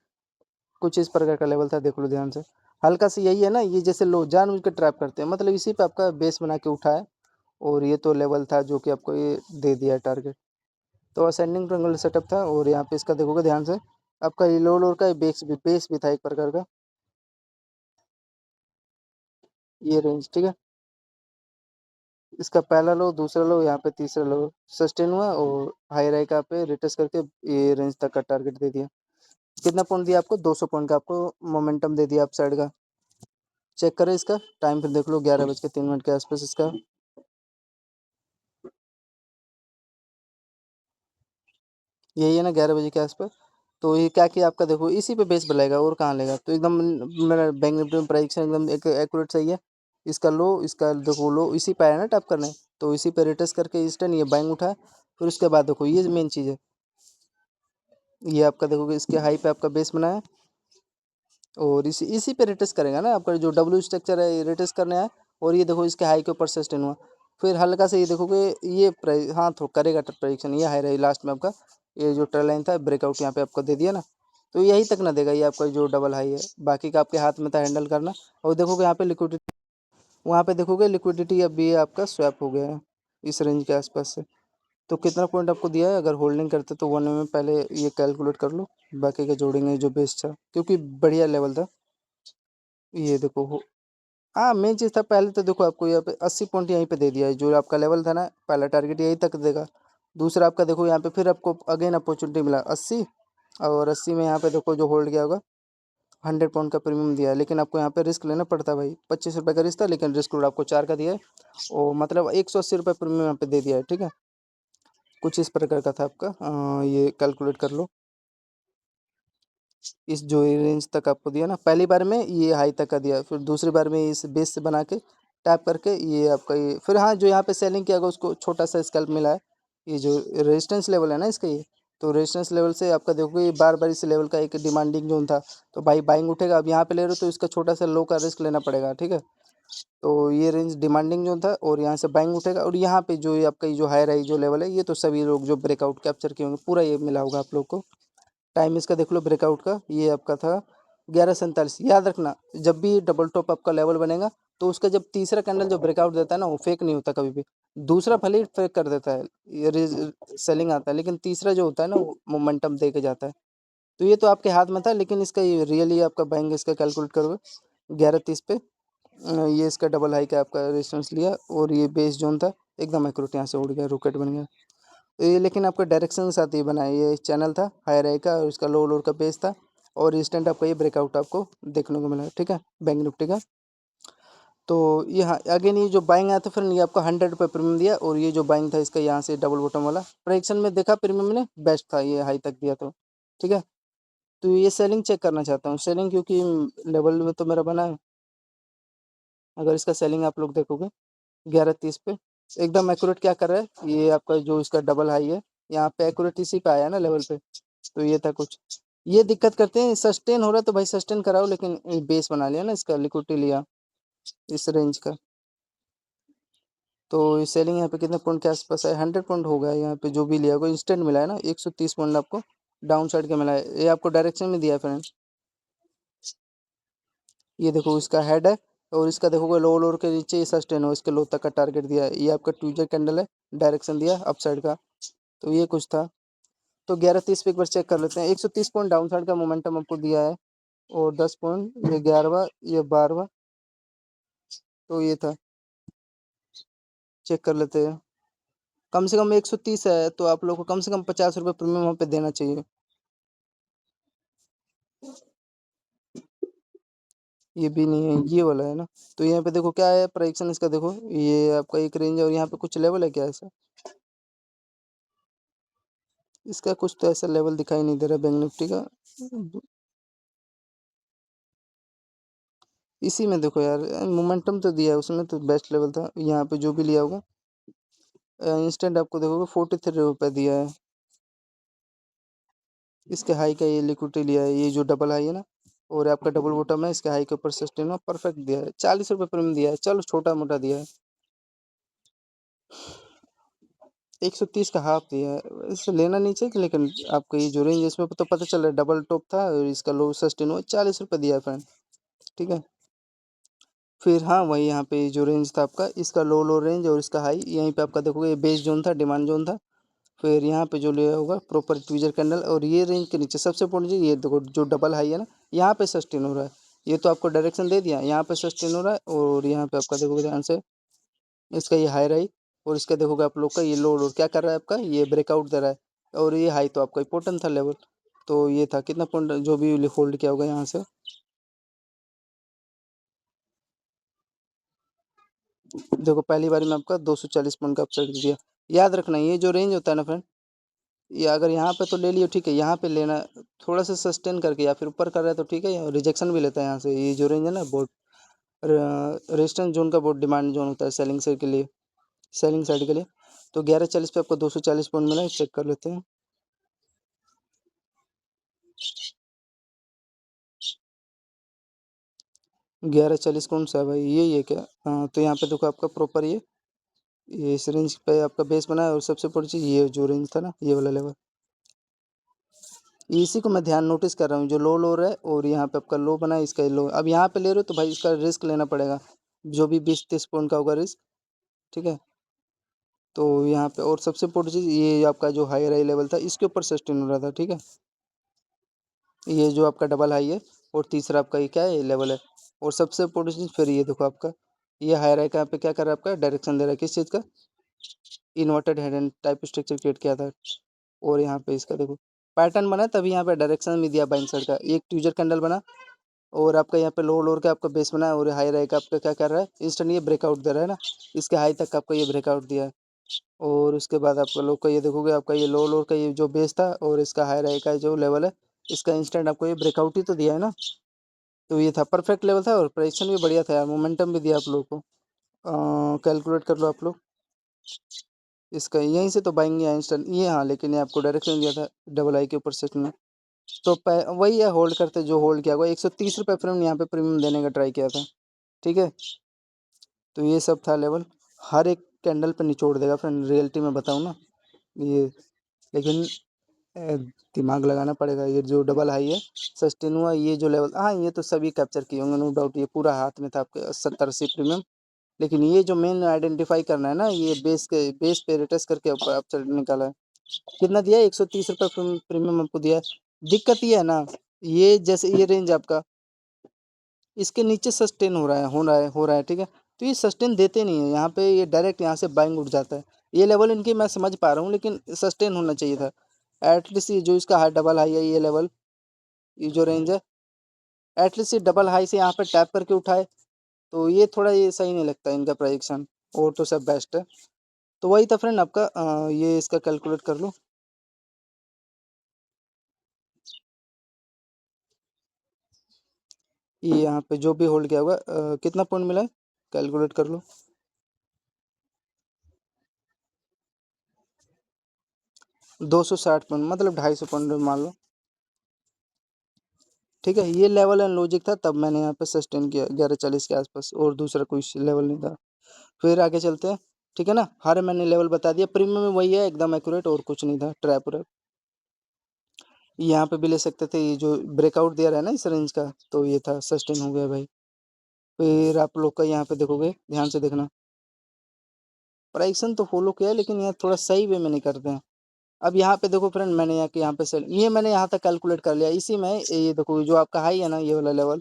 कुछ इस प्रकार का लेवल था, देख लो ध्यान से, हल्का से यही है ना, ये जैसे लो जानबूझ के ट्रैप करते हैं, मतलब इसी पे आपका बेस बना के उठा है, और ये तो लेवल था जो कि आपको ये दे दिया है टारगेट। तो असेंडिंग ट्रायंगल सेटअप था, और यहाँ पे इसका देखोगे ध्यान से, आपका ये लो लोअर का बेस भी था एक प्रकार का, ये रेंज, ठीक है। इसका पहला लो, दूसरा लो, यहाँ पे तीसरा लो सस्टेन हुआ, और हाई राई का पे रिटेस्ट करके ये रेंज तक का टारगेट दे दिया। कितना पॉइंट दिया आपको, 200 पॉइंट का आपको मोमेंटम दे दिया अप साइड का। चेक करें इसका टाइम, फिर देख लो 11:03 के आसपास इसका, यही है ना, 11 बजे के आसपास। तो ये क्या किया आपका, देखो इसी पे बेस बनाएगा, और कहाँ लेगा, तो एकदम मेरा बैंक निफ्टी में प्राइस एकदम एक एक्यूरेट सही है। इसका लो, इसका देखो लो, इसी पे आया ना टैप करने, तो इसी पे रिटेस्ट करके इंस्टेंट ये बाइंग उठा। फिर उसके बाद देखो ये मेन चीज़ है, ये आपका देखोगे इसके हाई पे आपका बेस बनाया, और इसी इसी पे रिटेस्ट करेगा ना, आपका जो डब्ल्यू स्ट्रक्चर है ये रिटेस्ट करने आया, और ये देखो इसके हाई के ऊपर सस्टेन हुआ। फिर हल्का से ये देखोगे, ये प्राइस हाँ तो करेगा प्रेडिक्शन, ये हाई रही लास्ट में आपका, ये जो ट्रेल लाइन था ब्रेकआउट यहाँ पे आपको दे दिया ना, तो यही तक ना देगा ये आपका जो डबल हाई है, बाकी का आपके हाथ में था हैंडल करना। और देखोगे यहाँ पे लिक्विडिटी, वहाँ पे देखोगे लिक्विडिटी अभी आपका स्वैप हो गया है इस रेंज के आसपास से। तो कितना पॉइंट आपको दिया है, अगर होल्डिंग करते तो 1 में पहले ये कैलकुलेट कर लो, बाकी का जोड़ेंगे जो बेस्ट था, क्योंकि बढ़िया लेवल था। ये देखो हाँ, मेन चीज़ था, पहले तो देखो आपको यहाँ पे 80 पॉइंट यहीं पे दे दिया है, जो आपका लेवल था ना, पहला टारगेट यहीं तक देगा। दूसरा आपका देखो यहाँ पे फिर आपको अगेन अपॉर्चुनिटी मिला 80, और 80 में यहाँ पे देखो जो होल्ड किया होगा 100 पॉइंट का प्रीमियम दिया है, लेकिन आपको यहाँ पे रिस्क लेना पड़ता है भाई, ₹25 का रिस्क था, लेकिन रिस्क लोड आपको 4 का दिया है, और मतलब ₹180 प्रीमियम यहाँ पे दे दिया है, ठीक है। कुछ इस प्रकार का था आपका, ये कैलकुलेट कर लो। इस जो ये रेंज तक आपको दिया ना, पहली बार में ये हाई तक का दिया, फिर दूसरी बार में इस बेस से बना के टैप करके ये आपका ये, फिर हाँ जो यहाँ पे सेलिंग किया गया उसको छोटा सा स्कैल्प मिला है। ये जो रेजिस्टेंस लेवल है ना इसका, ये तो रेजिस्टेंस लेवल से आपका देखोगे ये बार बार इस लेवल का एक डिमांडिंग जोन था, तो भाई बाइंग उठेगा। अब यहाँ पे ले रहे हो तो इसका छोटा सा लो का रिस्क लेना पड़ेगा, ठीक है। तो ये रेंज डिमांडिंग जोन था और यहाँ से बाइंग उठेगा, और यहाँ पे जो ये आपका ये जो हायर हाई जो लेवल है, ये तो सभी लोग जो ब्रेकआउट कैप्चर किए होंगे पूरा ये मिला होगा आप लोग को। टाइम इसका देख लो ब्रेकआउट का, ये आपका था 11:47। याद रखना जब भी डबल टॉप आपका लेवल बनेगा तो उसका जब तीसरा कैंडल जो ब्रेकआउट देता है ना, वो फेक नहीं होता कभी भी। दूसरा भले ही फेक कर देता है, ये सेलिंग आता है, लेकिन तीसरा जो होता है ना वो मोमेंटम दे के जाता है। तो ये तो आपके हाथ में था, लेकिन इसका ये रियली आपका बाइंग इसका कैलकुलेट करोगे 11:30 पे। ये इसका डबल हाई का आपका रेजिस्टेंस लिया, और ये बेस जोन था एकदम एक्यूरेट, यहाँ से उड़ गया, रॉकेट बन गया। तो ये लेकिन आपका डायरेक्शन के साथ ही बना है, ये चैनल था हाई राई का और इसका लो लोअर का बेस था, और इंस्टेंट आपका ये ब्रेकआउट आपको देखने को मिला है, ठीक है, बैंक निफ्टी का। तो यहाँ अगेन ये जो बाइंग आया था फिर ये आपका 100 रुपये प्रीमियम दिया, और ये जो बाइंग था इसका यहाँ से डबल बॉटम वाला प्रेडिक्शन में देखा प्रीमियम ने बेस्ट था, ये हाई तक दिया तो, ठीक है। तो ये सेलिंग चेक करना चाहता हूँ, सेलिंग क्योंकि लेवल में तो मेरा बना है। अगर इसका सेलिंग आप लोग देखोगे 11:30 पे एकदम एक्यूरेट क्या कर रहा है, ये आपका जो इसका डबल हाई है यहाँ पे एक्यूरेट इसी पे आया ना लेवल पे। तो ये था कुछ, ये दिक्कत करते हैं, सस्टेन हो रहा है तो भाई सस्टेन कराओ, लेकिन बेस बना लिया ना इसका, लिक्विडिटी लिया इस रेंज का। तो सेलिंग यहाँ पे कितने पॉइंट के आसपास है, 100 पॉइंट हो गया यहाँ पे, जो भी लिया होगा इंस्टेंट मिला है ना, 130 पॉइंट आपको डाउन साइड का मिला है, ये आपको डायरेक्शन में दिया है फ्रेंड। ये देखो इसका हेड है, और इसका देखोगे लो लोअर के नीचे ये सस्टेन हो, इसके लो तक का टारगेट दिया है, ये आपका ट्यूजर कैंडल है, डायरेक्शन दिया अप साइड का। तो ये कुछ था। तो 11:30 पे एक बार चेक कर लेते हैं, 130 पॉइंट डाउन साइड का मोमेंटम आपको दिया है, और 10 पॉइंट, ये 11वां, ये 12वां, तो ये था। चेक कर लेते हैं, कम से कम 130 है, तो आप लोग को कम से कम 50 रुपये प्रीमियम वहाँ पे देना चाहिए। ये भी नहीं है, ये वाला है ना। तो यहाँ पे देखो क्या है प्राइक्सन इसका, देखो ये आपका एक रेंज है, और यहाँ पे कुछ लेवल है क्या ऐसा, इसका कुछ तो ऐसा लेवल दिखाई नहीं दे रहा बैंक निफ्टी का। इसी में देखो यार, मोमेंटम तो दिया है उसमें, तो बेस्ट लेवल था यहाँ पे जो भी लिया होगा। इंस्टेंट आपको देखोगे 43 रुपये दिया है, इसके हाई का ये लिक्विडिटी लिया है, ये जो डबल हाई है ना, और आपका डबल बॉटम है, इसके हाई के ऊपर सस्टेन परफेक्ट दिया है, 40 रुपये प्रीमियम दिया है, चलो छोटा मोटा दिया है। 130 का हाफ दिया है, इससे लेना नहीं चाहिए, लेकिन आपको ये जो रेंज इसमें तो पता चल रहा है डबल टॉप था, और इसका लो सस्टेन हुआ 40 रुपये दिया है फ्रेंड, ठीक है। फिर हाँ वही यहाँ पे जो रेंज था आपका, इसका लो लो रेंज और इसका हाई, यहीं पे आपका देखोगे ये बेस जोन था, डिमांड जोन था। फिर यहाँ पे जो लिया होगा प्रॉपर ट्विजर कैंडल, और ये रेंज के नीचे सबसे इंपॉर्टेंट चीज़ ये देखो जो डबल हाई है ना, यहाँ पे सस्टेन हो रहा है, ये तो आपको डायरेक्शन दे दिया, यहाँ पे सस्टेन हो रहा है, और यहाँ पे आपका देखोगे ध्यान से इसका ये हाई राई, और इसका देखोगे आप लोग का ये लो लो क्या कर रहा है आपका, ये ब्रेकआउट दे रहा है, और ये हाई तो आपका इंपॉर्टेंट था लेवल। तो ये था कितना पॉइंट जो भी होल्ड किया होगा यहाँ से, देखो पहली बार में आपका 240 पॉइंट का अपसाइड दिया। याद रखना ये जो रेंज होता है ना फ्रेंड, ये अगर यहाँ पे तो ले लियो ठीक है, यहाँ पे लेना थोड़ा सा सस्टेन करके, या फिर ऊपर कर रहा है तो ठीक है, या रिजेक्शन भी लेता है यहाँ से। ये जो रेंज है ना बहुत रेजिस्टेंस जोन का बहुत डिमांड जोन होता है सेलिंग साइड के लिए, सेलिंग साइड के लिए। तो 11:40 पे आपको 240 पॉइंट मिला है, चेक कर लेते हैं। 11:40 कौन सा है भाई, यही है क्या? हाँ तो यहाँ पे देखो आपका प्रॉपर ये इस रेंज पे आपका बेस बना है, और सबसे बड़ी चीज़ ये जो रेंज था ना ये वाला लेवल, इसी को मैं ध्यान नोटिस कर रहा हूँ, जो लो लो रहा है, और यहाँ पे आपका लो बना है, इसका लो अब यहाँ पे ले रहे हो तो भाई इसका रिस्क लेना पड़ेगा, जो भी 20-30 पॉइंट का होगा रिस्क, ठीक है। तो यहाँ पे और सबसे इम्पोर्टेंट चीज़ ये आपका जो हाई हाई लेवल था इसके ऊपर सस्टेन हो रहा था, ठीक है। ये जो आपका डबल हाई है, और तीसरा आपका ये क्या है, ये लेवल है। और सबसे इम्पोर्टेंट चीज़ फिर ये देखो आपका ये हाई राई का यहाँ पे क्या कर रहा है, आपका डायरेक्शन दे रहा है किस चीज़ का, inverted head and type structure create किया था। और यहाँ पे इसका देखो पैटर्न बना, तभी यहाँ पे डायरेक्शन भी दिया बाइंग साइड का, एक ट्यूजर कैंडल बना, और आपका यहाँ पे लो लोअर का आपका बेस बना है, और हाई राई का आपका क्या कर रहा है, इंस्टेंट ये ब्रेकआउट दे रहा है ना, इसके हाई तक का आपका ये ब्रेकआउट दिया है। और उसके बाद आपका लोग का ये देखोगे आपका ये लो लोअर का ये जो बेस था, और इसका हाई राई का जो लेवल है, इसका इंस्टेंट आपको ये ब्रेकआउट ही तो दिया है ना। तो ये था परफेक्ट लेवल था और प्राइसन भी बढ़िया था यार, मोमेंटम भी दिया आप लोगों को। कैलकुलेट कर लो आप लोग इसका, यहीं से तो बाइंग या इंस्टेंट ये, हाँ लेकिन ये आपको डायरेक्शन दिया था डबल आई के ऊपर सेट में। तो वही है, होल्ड करते जो होल्ड किया हुआ 130 रुपये प्रीमियम यहाँ पे प्रीमियम देने का ट्राई किया था। ठीक है, तो ये सब था लेवल, हर एक कैंडल पे निचोड़ देगा फ्रेंड, रियलिटी में बताऊँ ना ये। लेकिन अ, दिमाग लगाना पड़ेगा। ये जो डबल हाई है सस्टेन हुआ, ये जो लेवल, हाँ ये तो सभी कैप्चर किए होंगे नो डाउट, ये पूरा हाथ में था आपके 70-80 प्रीमियम। लेकिन ये जो मेन आइडेंटिफाई करना है ना, ये बेस पे रिटेस्ट करके ऊपर आप चल निकाला है। कितना दिया है? 130 रुपये प्रीमियम आपको दिया है। दिक्कत ये है ना, ये जैसे ये रेंज आपका इसके नीचे सस्टेन हो रहा है ठीक है। तो ये सस्टेन देते नहीं है यहाँ पे, ये डायरेक्ट यहाँ से बाइंग उठ जाता है। ये लेवल इनकी मैं समझ पा रहा हूँ, लेकिन सस्टेन होना चाहिए था एटलीस्ट। ये जो इसका हाई डबल हाई है, ये लेवल, ये जो रेंज है, एटलीस्ट ये डबल हाई से यहाँ पे टैप करके उठाए, तो ये थोड़ा ये सही नहीं लगता इनका प्रोजेक्शन। और तो सब बेस्ट है। तो वही था फ्रेंड आपका, ये इसका कैलकुलेट कर लो। ये यहाँ पे जो भी होल्ड किया होगा, कितना पॉइंट मिला है कैलकुलेट कर लो। 260 पॉइंट, मतलब 250 पॉइंट मान लो। ठीक है, ये लेवल एंड लॉजिक था, तब मैंने यहाँ पे सस्टेन किया 1140 के आसपास, और दूसरा कोई लेवल नहीं था। फिर आगे चलते हैं। ठीक है ना, हर मैंने लेवल बता दिया, प्रीमियम में वही है एकदम एक्यूरेट, और कुछ नहीं था ट्रैप व्रैप। यहाँ पे भी ले सकते थे, ये जो ब्रेकआउट दिया रहा है ना इस रेंज का, तो ये था सस्टेन हो गया भाई। फिर आप लोग का यहाँ पे देखोगे, ध्यान से देखना, प्राइसन तो फॉलो किया है, लेकिन यहाँ थोड़ा सही वे में नहीं करते हैं। अब यहाँ पे देखो फ्रेंड, मैंने यहाँ पे सेल, ये मैंने यहाँ तक कैलकुलेट कर लिया इसी में। ये देखो जो आपका हाई है ना, ये वाला लेवल,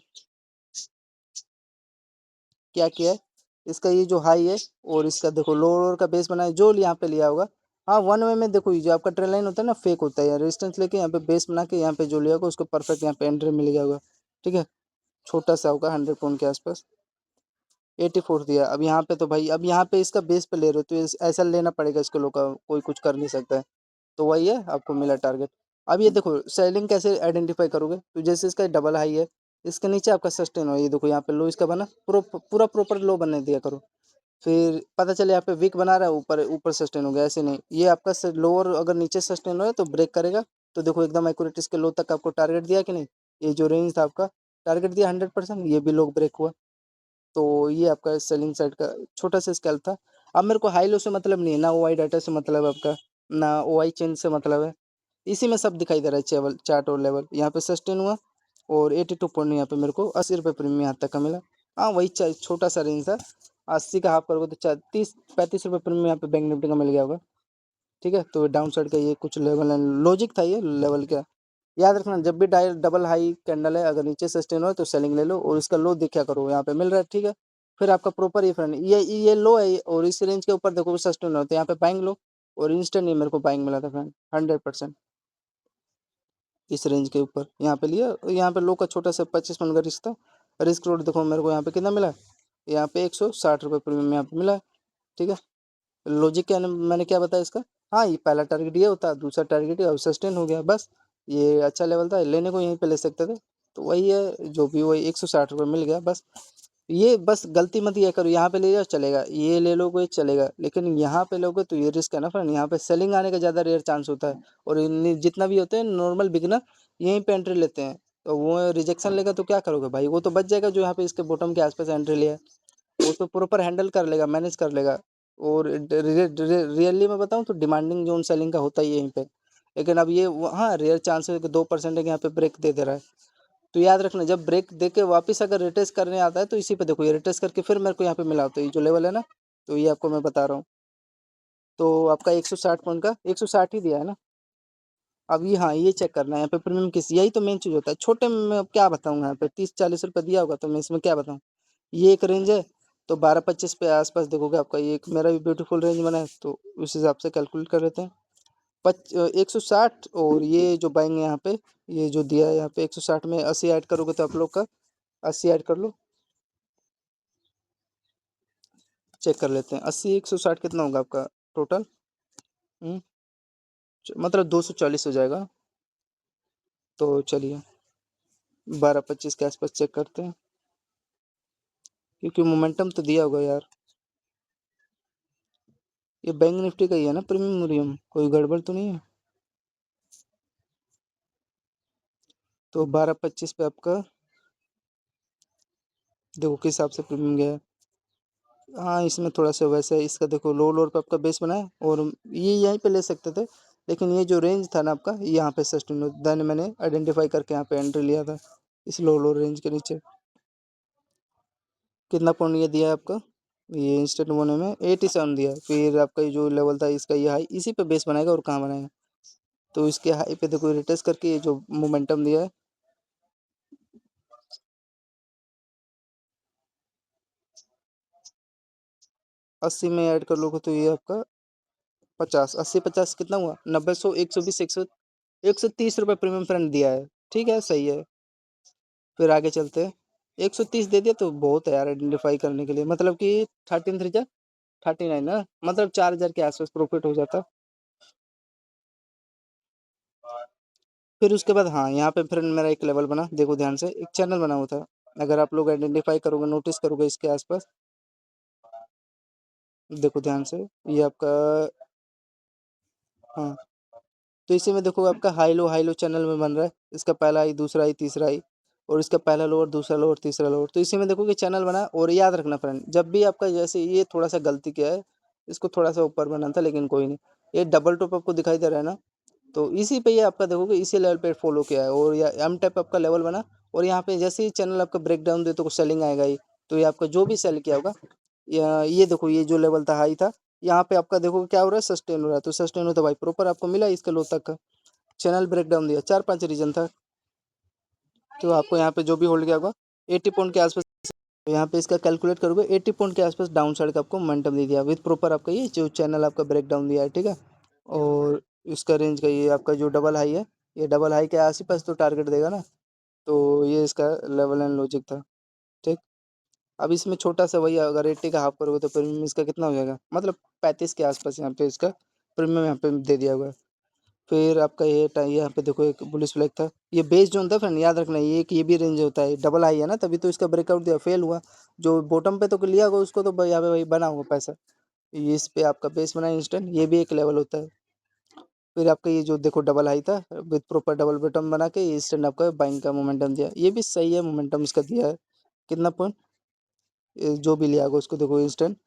क्या किया है, इसका ये जो हाई है, और इसका देखो लोअर का बेस बनाया जो यहाँ पे लिया होगा। हाँ, वन वे में देखो, ये जो आपका ट्रेन लाइन होता है ना, फेक होता है, रेजिस्टेंस लेके यहाँ पे बेस बना के यहाँ पे जो लिया होगा उसको परफेक्ट यहाँ पे एंट्री मिल गया होगा। ठीक है, छोटा सा होगा 100 पॉइंट के आसपास। 84 दिया। अब यहाँ पे तो भाई, अब यहाँ पे इसका बेस पे ले रहे हो तो ऐसा लेना पड़ेगा इसको, लोग का कोई कुछ कर नहीं सकता है। तो वही है, आपको मिला टारगेट। अब ये देखो सेलिंग कैसे आइडेंटिफाई करोगे, तो जैसे इसका डबल हाई है, इसके नीचे आपका सस्टेन हो, ये देखो यहाँ पे लो इसका बना, पूरा प्रॉपर लो बनने दिया करो। फिर पता चले यहाँ पे वीक बना रहा है, ऊपर ऊपर सस्टेन हो गया, ऐसे नहीं। ये आपका लोअर अगर नीचे सस्टेन हो रहा है तो ब्रेक करेगा। तो देखो एकदम एक्यूरेट इसके लो तक आपको टारगेट दिया कि नहीं, ये जो रेंज था आपका टारगेट दिया 100%, ये भी लोग ब्रेक हुआ। तो ये आपका सेलिंग साइड का छोटा सा स्कैल्प था। अब मेरे को हाई लो से मतलब नहीं है, ना ओ आई डाटा से मतलब है आपका, ना ओ आई चेन से मतलब है। इसी में सब दिखाई दे रहा है, चेवल चार्ट और लेवल यहाँ पे सस्टेन हुआ, और 82 पॉइंट यहाँ पे मेरे को 80 रुपये प्रीमियम यहाँ तक का मिला। हाँ वही छोटा सा रेंज था, 80 का हाफ करोगे तो 30-35 रुपये प्रीमियम यहाँ पे बैंक निफ्टी का मिल गया होगा। ठीक है, तो डाउन साइड का ये कुछ लेवल एंड लॉजिक था, ये लेवल का याद रखना। जब भी डबल हाई कैंडल है, अगर नीचे सस्टेन हो तो सेलिंग ले लो, और इसका लो देखा करो, यहाँ पे मिल रहा है ठीक है। फिर आपका प्रॉपर ये फ्रेंड, ये लो है, और इस रेंज के ऊपर देखो सस्टेन हो तो यहाँ पे बाइंग लो, और इंस्टेंट ये मेरे को बाइंग मिला था फ्रेंड 100%। इस रेंज के ऊपर यहाँ पे लिया, यहाँ पे लो का छोटा सा 25 मिनट का रिस्क था। रिस्क रोड देखो मेरे को यहाँ पे कितना मिला, यहाँ पे 160 रुपये प्रीमियम यहाँ पे मिला। ठीक है, लॉजिक क्या मैंने क्या बताया इसका, हाँ ये पहला टारगेट ये होता, दूसरा टारगेट अब सस्टेन हो गया, बस ये अच्छा लेवल था, लेने को यहीं पे ले सकते थे। तो वही है, जो भी वही 160 रुपये मिल गया बस। ये बस गलती मत ये करो, यहाँ पे ले जाओ चलेगा, ये ले लोगे चलेगा, लेकिन यहाँ पे लोगे तो ये रिस्क है ना फ्रेंड, यहाँ पे सेलिंग आने का ज़्यादा रेयर चांस होता है। और जितना भी होते हैं नॉर्मल बिगनर यहीं पे एंट्री लेते हैं, तो वो रिजेक्शन लेगा तो क्या करोगे भाई, वो तो बच जाएगा जो यहाँ पे इसके बॉटम के आसपास एंट्री लिया है, वो तो प्रॉपर हैंडल कर लेगा, मैनेज कर लेगा। और रियली मैं बताऊँ तो डिमांडिंग जोन सेलिंग का होता ही है यहीं पे। लेकिन अब ये हाँ रेयर चांस है कि 2% यहाँ पे ब्रेक दे दे रहा है। तो याद रखना, जब ब्रेक दे के वापस अगर रिटेस्ट करने आता है तो इसी पे देखो, ये रिटेस्ट करके फिर मेरे को यहाँ पे मिला, तो ये जो लेवल है ना, तो ये आपको मैं बता रहा हूँ। तो आपका 160 पॉइंट का 160 ही दिया है ना। अब ये हाँ ये चेक करना है यहाँ पे प्रीमियम किस, यही तो मेन चीज़ होता है। छोटे में मैं अब क्या बताऊँ, यहाँ पे 30-40 रुपये दिया होगा तो मैं इसमें क्या बताऊँ। ये एक रेंज है, तो 12-25 पे आसपास देखोगे आपका, ये एक मेरा भी ब्यूटीफुल रेंज बना है, तो उस हिसाब से कैलकुलेट कर लेते हैं। 160, और ये जो बाइंग यहाँ पे, ये जो दिया है यहाँ पे 160 में 80 ऐड करोगे तो आप लोग का 80 ऐड कर लो, चेक कर लेते हैं। 80 160 कितना होगा आपका टोटल। मतलब 240 हो जाएगा। तो चलिए 12:25 के आसपास चेक करते हैं, क्योंकि मोमेंटम तो दिया होगा यार। ये बैंक निफ्टी का ही है ना प्रीमियम मुरियम, कोई गड़बड़ तो नहीं है? तो 12:25 पे आपका देखो किस हिसाब से प्रीमियम गया है। हाँ, इसमें थोड़ा सा वैसे है, इसका देखो लो लोअर पे आपका बेस बना है, और ये यहीं पे ले सकते थे, लेकिन ये जो रेंज था ना आपका, यहाँ पे सस्टेन हो, देन मैंने आइडेंटिफाई करके यहाँ पे एंट्री लिया था इस लो लो रेंज के नीचे। कितना पॉइंट ये दिया है आपका, ये इंस्टेंट मोने में 87 दिया है। फिर आपका ये जो लेवल था इसका, ये हाई इसी पे बेस बनाएगा और कहाँ बनाएगा। तो इसके हाई पे देखो रिटेस्ट करके ये जो मोमेंटम दिया है, 80 में ऐड कर लोगे तो ये आपका 50, 80 50 कितना हुआ, 90 100 120 130 रुपये प्रीमियम फ्रेंड दिया है। ठीक है, सही है। फिर आगे चलते हैं। 130 दे दिया तो बहुत है यार आइडेंटिफाई करने के लिए, मतलब कि 13 3 39 ना, मतलब 4,000 के आसपास प्रॉफिट हो जाता। फिर उसके बाद हाँ, यहाँ पे फिर मेरा एक लेवल बना, देखो ध्यान से, एक चैनल बना हुआ था। अगर आप लोग आइडेंटिफाई करोगे, नोटिस करोगे इसके आसपास, देखो ध्यान से, ये आपका, हाँ, तो इसी में देखो आपका हाई लो चैनल में बन रहा है। इसका पहला आई, दूसरा आई, तीसरा आई, और इसका पहला लोअर, दूसरा लोअर, तीसरा लोअर। तो इसी में देखो कि चैनल बना। और याद रखना फ्रेंड, जब भी आपका, जैसे ये थोड़ा सा गलती किया है, इसको थोड़ा सा ऊपर बना था, लेकिन कोई नहीं। ये डबल टॉप आपको दिखाई दे रहा है ना, तो इसी पे ये आपका देखोगे इसी लेवल पे फॉलो किया है, और या एम टाइप आपका लेवल बना। और यहाँ पे जैसे ही चैनल आपका ब्रेक डाउन दे तो सेलिंग आएगा ही। तो ये आपका जो भी सेल किया होगा, ये देखो, ये जो लेवल था हाई था, यहाँ पे आपका देखो क्या हो रहा है, सस्टेन हो रहा है। तो सस्टेन होता भाई प्रॉपर आपको मिला इसके लो तक का। चैनल ब्रेकडाउन दिया, 4 5 रीजन था। तो आपको यहाँ पे जो भी होल्ड किया होगा 80 पॉइंट के आसपास, तो यहाँ पे इसका कैलकुलेट करोगे 80 पॉइंट के आसपास डाउन साइड का आपको मोमेंटम दे दिया, विद प्रॉपर आपका ये जो चैनल आपका ब्रेक डाउन दिया है। ठीक है, और इसका रेंज का ये आपका जो डबल हाई है, ये डबल हाई के आस पास तो टारगेट देगा ना। तो ये इसका लेवल एंड लॉजिक था। ठीक, अब इसमें छोटा सा वही, अगर 80 का हाफ करोगे तो प्रीमियम इसका कितना हो जाएगा, मतलब 35 के आसपास यहाँ पे इसका प्रीमियम यहाँ पे दे दिया हुआ है। फिर आपका यहाँ पे देखो एक बुलिश फ्लैग था, ये बेस जो होता है फ्रेंड, याद रखना, ये एक ये भी रेंज होता है, डबल हाई है ना, तभी तो इसका ब्रेकआउट दिया, फेल हुआ। जो बॉटम पे तो लिया होगा उसको तो यहाँ पे भाई बना होगा पैसा। ये इस पे आपका बेस बना इंस्टेंट, ये भी एक लेवल होता है। फिर आपका ये जो देखो डबल हाई था, विद प्रॉपर डबल बॉटम बना के इंस्टेंट आपका बाइंग का मोमेंटम दिया, ये भी सही है, मोमेंटम इसका दिया है। कितना पॉइंट, जो भी लिया होगा उसको देखो इंस्टेंट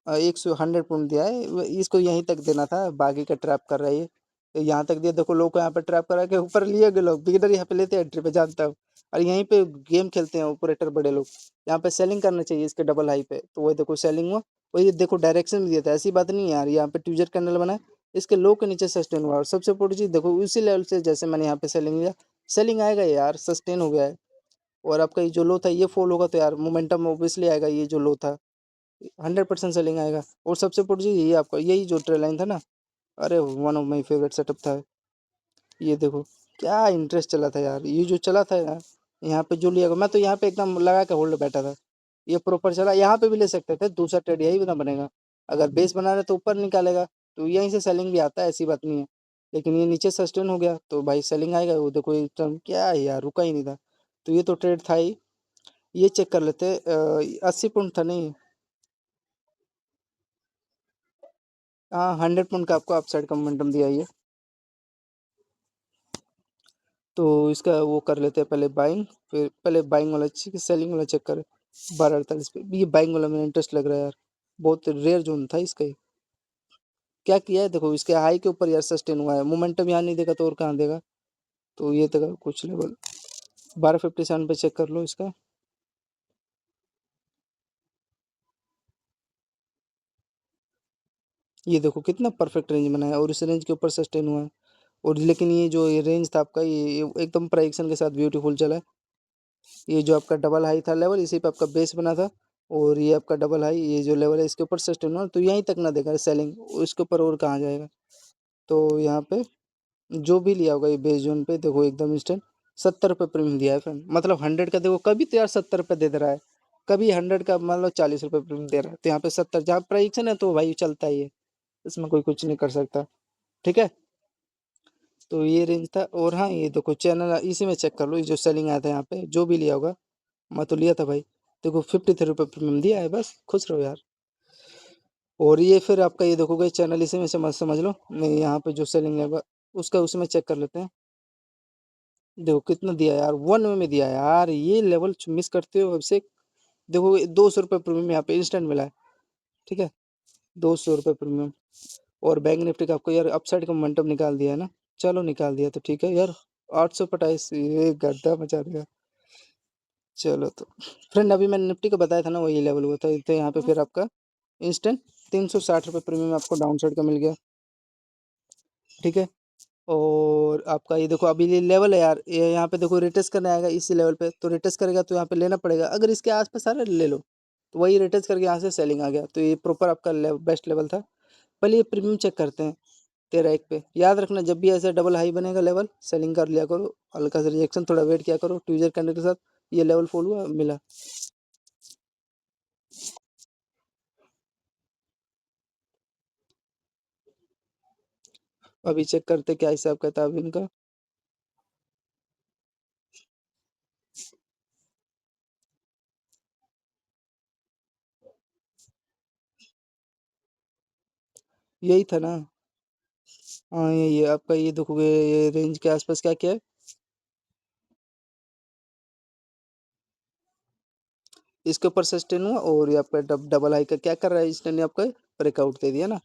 100 पॉइंट दिया है। इसको यहीं तक देना था, बाकी का ट्रैप कर रहा है ये। तो यहाँ तक दिया, देखो लोग को यहाँ पे ट्रैप करा के ऊपर लिए गए, लोग बिगिनर यहाँ पे लेते हैं एंट्री पे, जानता हूँ। और यहीं पे गेम खेलते हैं ऑपरेटर बड़े लोग। यहाँ पे सेलिंग करना चाहिए इसके डबल हाई पे, तो वही देखो सेलिंग हुआ। वही देखो डायरेक्शन भी दिया था, ऐसी बात नहीं है यार। यहाँ पे ट्यूजर कैंडल बना है, इसके लो के नीचे सस्टेन हुआ, और सबसे बड़ी चीज देखो उसी लेवल से जैसे मैंने यहाँ पे सेलिंग लिया, सेलिंग आएगा यार, सस्टेन हो गया है। और आपका ये जो लो था ये फॉल होगा, तो यार मोमेंटम ऑब्वियसली आएगा, ये जो लो था 100% सेलिंग आएगा। और सबसे बड़ी चीज यही आपका, यही जो ट्रेल लाइन था ना, अरे one of my favourite setup था। ये देखो क्या इंटरेस्ट चला था यार, ये जो चला था यार, यहाँ पे जो लिया, मैं तो यहाँ पे एकदम लगा के होल्ड बैठा था। ये प्रॉपर चला, यहाँ पे भी ले सकते थे, दूसरा ट्रेड यही बना बनेगा। अगर बेस बना रहे तो ऊपर निकालेगा, तो यहीं से सेलिंग भी आता है, ऐसी बात नहीं है। लेकिन ये नीचे सस्टेन हो गया तो भाई सेलिंग आएगा। वो देखो एकदम क्या है यार, रुका ही नहीं था। तो ये तो ट्रेड था ही। ये चेक कर लेते, 80 पॉइंट था नहीं, हाँ 100 पॉइंट का आपको अपसाइड का मोमेंटम दिया ये। तो इसका वो कर लेते हैं पहले बाइंग, फिर पहले बाइंग वाला चेक, सेलिंग वाला चेक करें। 12:48 पे ये बाइंग वाला में इंटरेस्ट लग रहा है यार, बहुत रेयर जोन था इसका ही। क्या किया है देखो, इसके हाई के ऊपर यार सस्टेन हुआ है, मोमेंटम यहाँ नहीं देगा तो और कहाँ देगा। तो ये तक कुछ लेवल 12:57 पे चेक कर लो इसका। ये देखो कितना परफेक्ट रेंज बनाया, और इस रेंज के ऊपर सस्टेन हुआ है। और लेकिन ये जो ये रेंज था आपका, ये एकदम प्राइक्शन के साथ ब्यूटीफुल चला है। ये जो आपका डबल हाई था लेवल, इसी पे आपका बेस बना था। और ये आपका डबल हाई, ये जो लेवल है इसके ऊपर सस्टेन हुआ, तो यहीं तक ना देगा सेलिंग, उसके ऊपर और कहाँ जाएगा। तो यहाँ पे जो भी लिया होगा ये बेस जोन पे, देखो एकदम इंस्टेंट 70 रुपये प्रीमियम दिया है फ्रेंड, मतलब 100 का देखो, कभी तो यार 70 रुपये दे दे रहा है, कभी 100 का मान लो 40 रुपये प्रीमियम दे रहा है, तो यहाँ पे 70 जहाँ प्राइक्शन है तो भाई चलता ही है, इसमें कोई कुछ नहीं कर सकता। ठीक है, तो ये रेंज था। और हाँ, ये देखो चैनल इसी में चेक कर लो, ये जो सेलिंग आया था यहाँ पे, जो भी लिया होगा। मैं तो लिया था भाई। देखो 53 रुपये प्रीमियम दिया है, बस खुश रहो यार। और ये फिर आपका ये देखोगे चैनल इसी में समझ लो, नहीं यहाँ पे जो सेलिंग है उसका उसमें चेक कर लेते हैं। देखो कितना दिया यार, 1 में दिया है यार, ये लेवल मिस करते हो अभिषेक। देखो 200 रुपये प्रीमियम यहाँ पे इंस्टेंट मिला है। ठीक है, 200 रुपये प्रीमियम। और बैंक निफ्टी का आपको यार अपसाइड का मोमेंटम निकाल दिया है ना। चलो निकाल दिया तो ठीक है यार। 828, ये गड्ढा मचा दिया। चलो तो फ्रेंड, अभी मैंने निफ्टी का बताया था ना, वही लेवल हुआ था। तो यहाँ पे फिर आपका इंस्टेंट 360 रुपये प्रीमियम आपको डाउन साइड का मिल गया। ठीक है। और आपका ये देखो अभी ये लेवल है यार, ये यहाँ पे देखो रिटेस्ट करने आएगा इसी लेवल पे, तो रिटेस्ट करेगा तो यहाँ पे लेना पड़ेगा। अगर इसके आसपास सारा ले लो, तो वही रिटेस्ट करके यहाँ से सेलिंग आ गया, तो ये प्रॉपर आपका बेस्ट लेवल था। पहले ये प्रीमियम चेक करते हैं। 13 1 पे याद रखना, जब भी ऐसा डबल हाई बनेगा लेवल, सेलिंग कर लिया करो। हल्का सा रिजेक्शन, थोड़ा वेट किया करो, ट्विजर कैंडल के साथ ये लेवल फॉल हुआ, मिला। अभी चेक करते क्या हिसाब किताब इनका। यही था ना। हाँ, ये आपका ये देखोगे, ये रेंज के आसपास क्या क्या है। इसके ऊपर सस्टेन हुआ, और ये आपका डबल हाई का क्या कर रहा है, इसने आपका ब्रेकआउट दे दिया ना।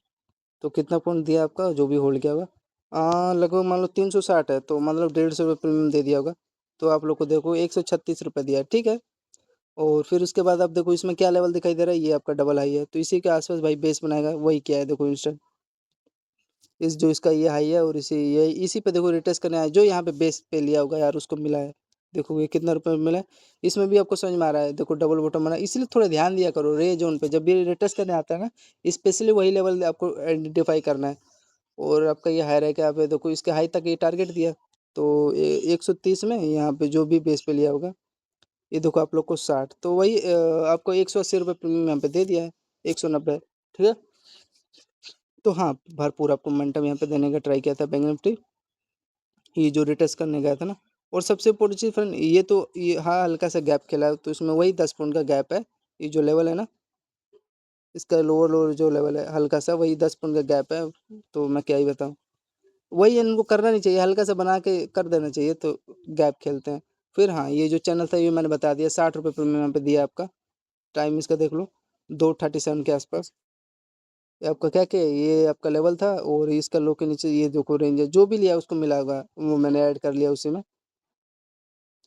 तो कितना पॉइंट दिया आपका, जो भी होल्ड किया होगा। लगभग मान लो 360 है, तो मतलब 150 रुपये प्रीमियम दे दिया होगा। तो आप लोग को देखो 136 रुपये दिया है, ठीक है। और फिर उसके बाद आप देखो इसमें क्या लेवल दिखाई दे रहा है, ये आपका डबल हाई है, तो इसी के आसपास भाई बेस बनाएगा। वही क्या है देखो इंस्टेंट, इस जो इसका ये हाई है, और इसी पे देखो रिटेस्ट करने आया, जो यहाँ पे बेस पे लिया होगा यार, उसको मिला है। देखो ये कितना रुपए में मिला है। इसमें भी आपको समझ में आ रहा है, देखो डबल बॉटम बना, इसलिए थोड़ा ध्यान दिया करो रे जोन पे, जब भी रिटेस्ट करने आता है ना, स्पेशली वही लेवल आपको आइडेंटिफाई करना है। और आपका ये हाई रहेगा, यहाँ पे देखो इसके हाई तक ये टारगेट दिया। तो 130 में यहाँ पे जो भी बेस पे लिया होगा, ये देखो आप लोग को 60, तो वही आपको 180 रुपये प्रीमियम यहाँ पे दे दिया है। 190, ठीक है। तो हाँ, भरपूर आपको मोमेंटम यहाँ पे देने का ट्राई किया था बैंक निफ्टी, ये जो रिटेस्ट करने गया था ना। और सबसे इम्पोर्टेंट चीज़ फ्रेंड, ये तो ये हाँ हल्का सा गैप खेला है, तो इसमें वही 10 पॉइंट का गैप है। ये जो लेवल है ना, इसका लोअर लोअर जो लेवल है, हल्का सा वही 10 पॉइंट का गैप है। तो मैं क्या ही बताऊँ, वही इनको करना नहीं चाहिए, हल्का सा बना के कर देना चाहिए, तो गैप खेलते हैं। फिर हाँ, ये जो चैनल था ये मैंने बता दिया, 60 रुपये प्रीमियम यहाँ पे दिया आपका। टाइम इसका देख लो, 2:37 के आसपास। ये आपका क्या क्या है, ये आपका लेवल था, और इसका लो के नीचे ये देखो रेंज है, जो भी लिया उसको मिला होगा, वो मैंने ऐड कर लिया उसी में।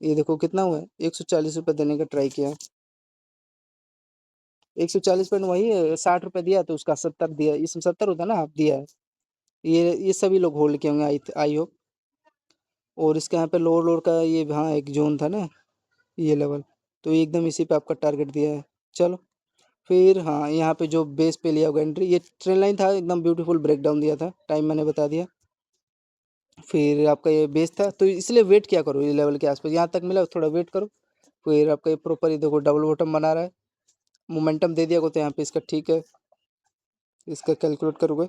ये देखो कितना हुआ है, 140 रुपये देने का ट्राई किया। 140 पॉइंट वही है, 60 रुपये दिया तो उसका 70 दिया, इसमें 70 होता है ना, आप दिया है। ये सभी लोग होल्ड किए होंगे, आई होप। और इसके यहाँ पे लोअर लोअर का ये हाँ एक जोन था ना, ये लेवल, तो ये एकदम इसी पे आपका टारगेट दिया है। चलो फिर हाँ, यहाँ पे जो बेस पे लिया होगा एंट्री, ये ट्रेन लाइन था, एकदम ब्यूटीफुल ब्रेकडाउन दिया था, टाइम मैंने बता दिया। फिर आपका ये बेस था, तो इसलिए वेट क्या करो, ये लेवल के आसपास यहाँ तक मिला, थोड़ा वेट करो। फिर आपका ये प्रॉपर ये देखो डबल बॉटम बना रहा है, मोमेंटम दे दिया को, तो यहाँ पे इसका ठीक है। इसका कैलकुलेट करोगे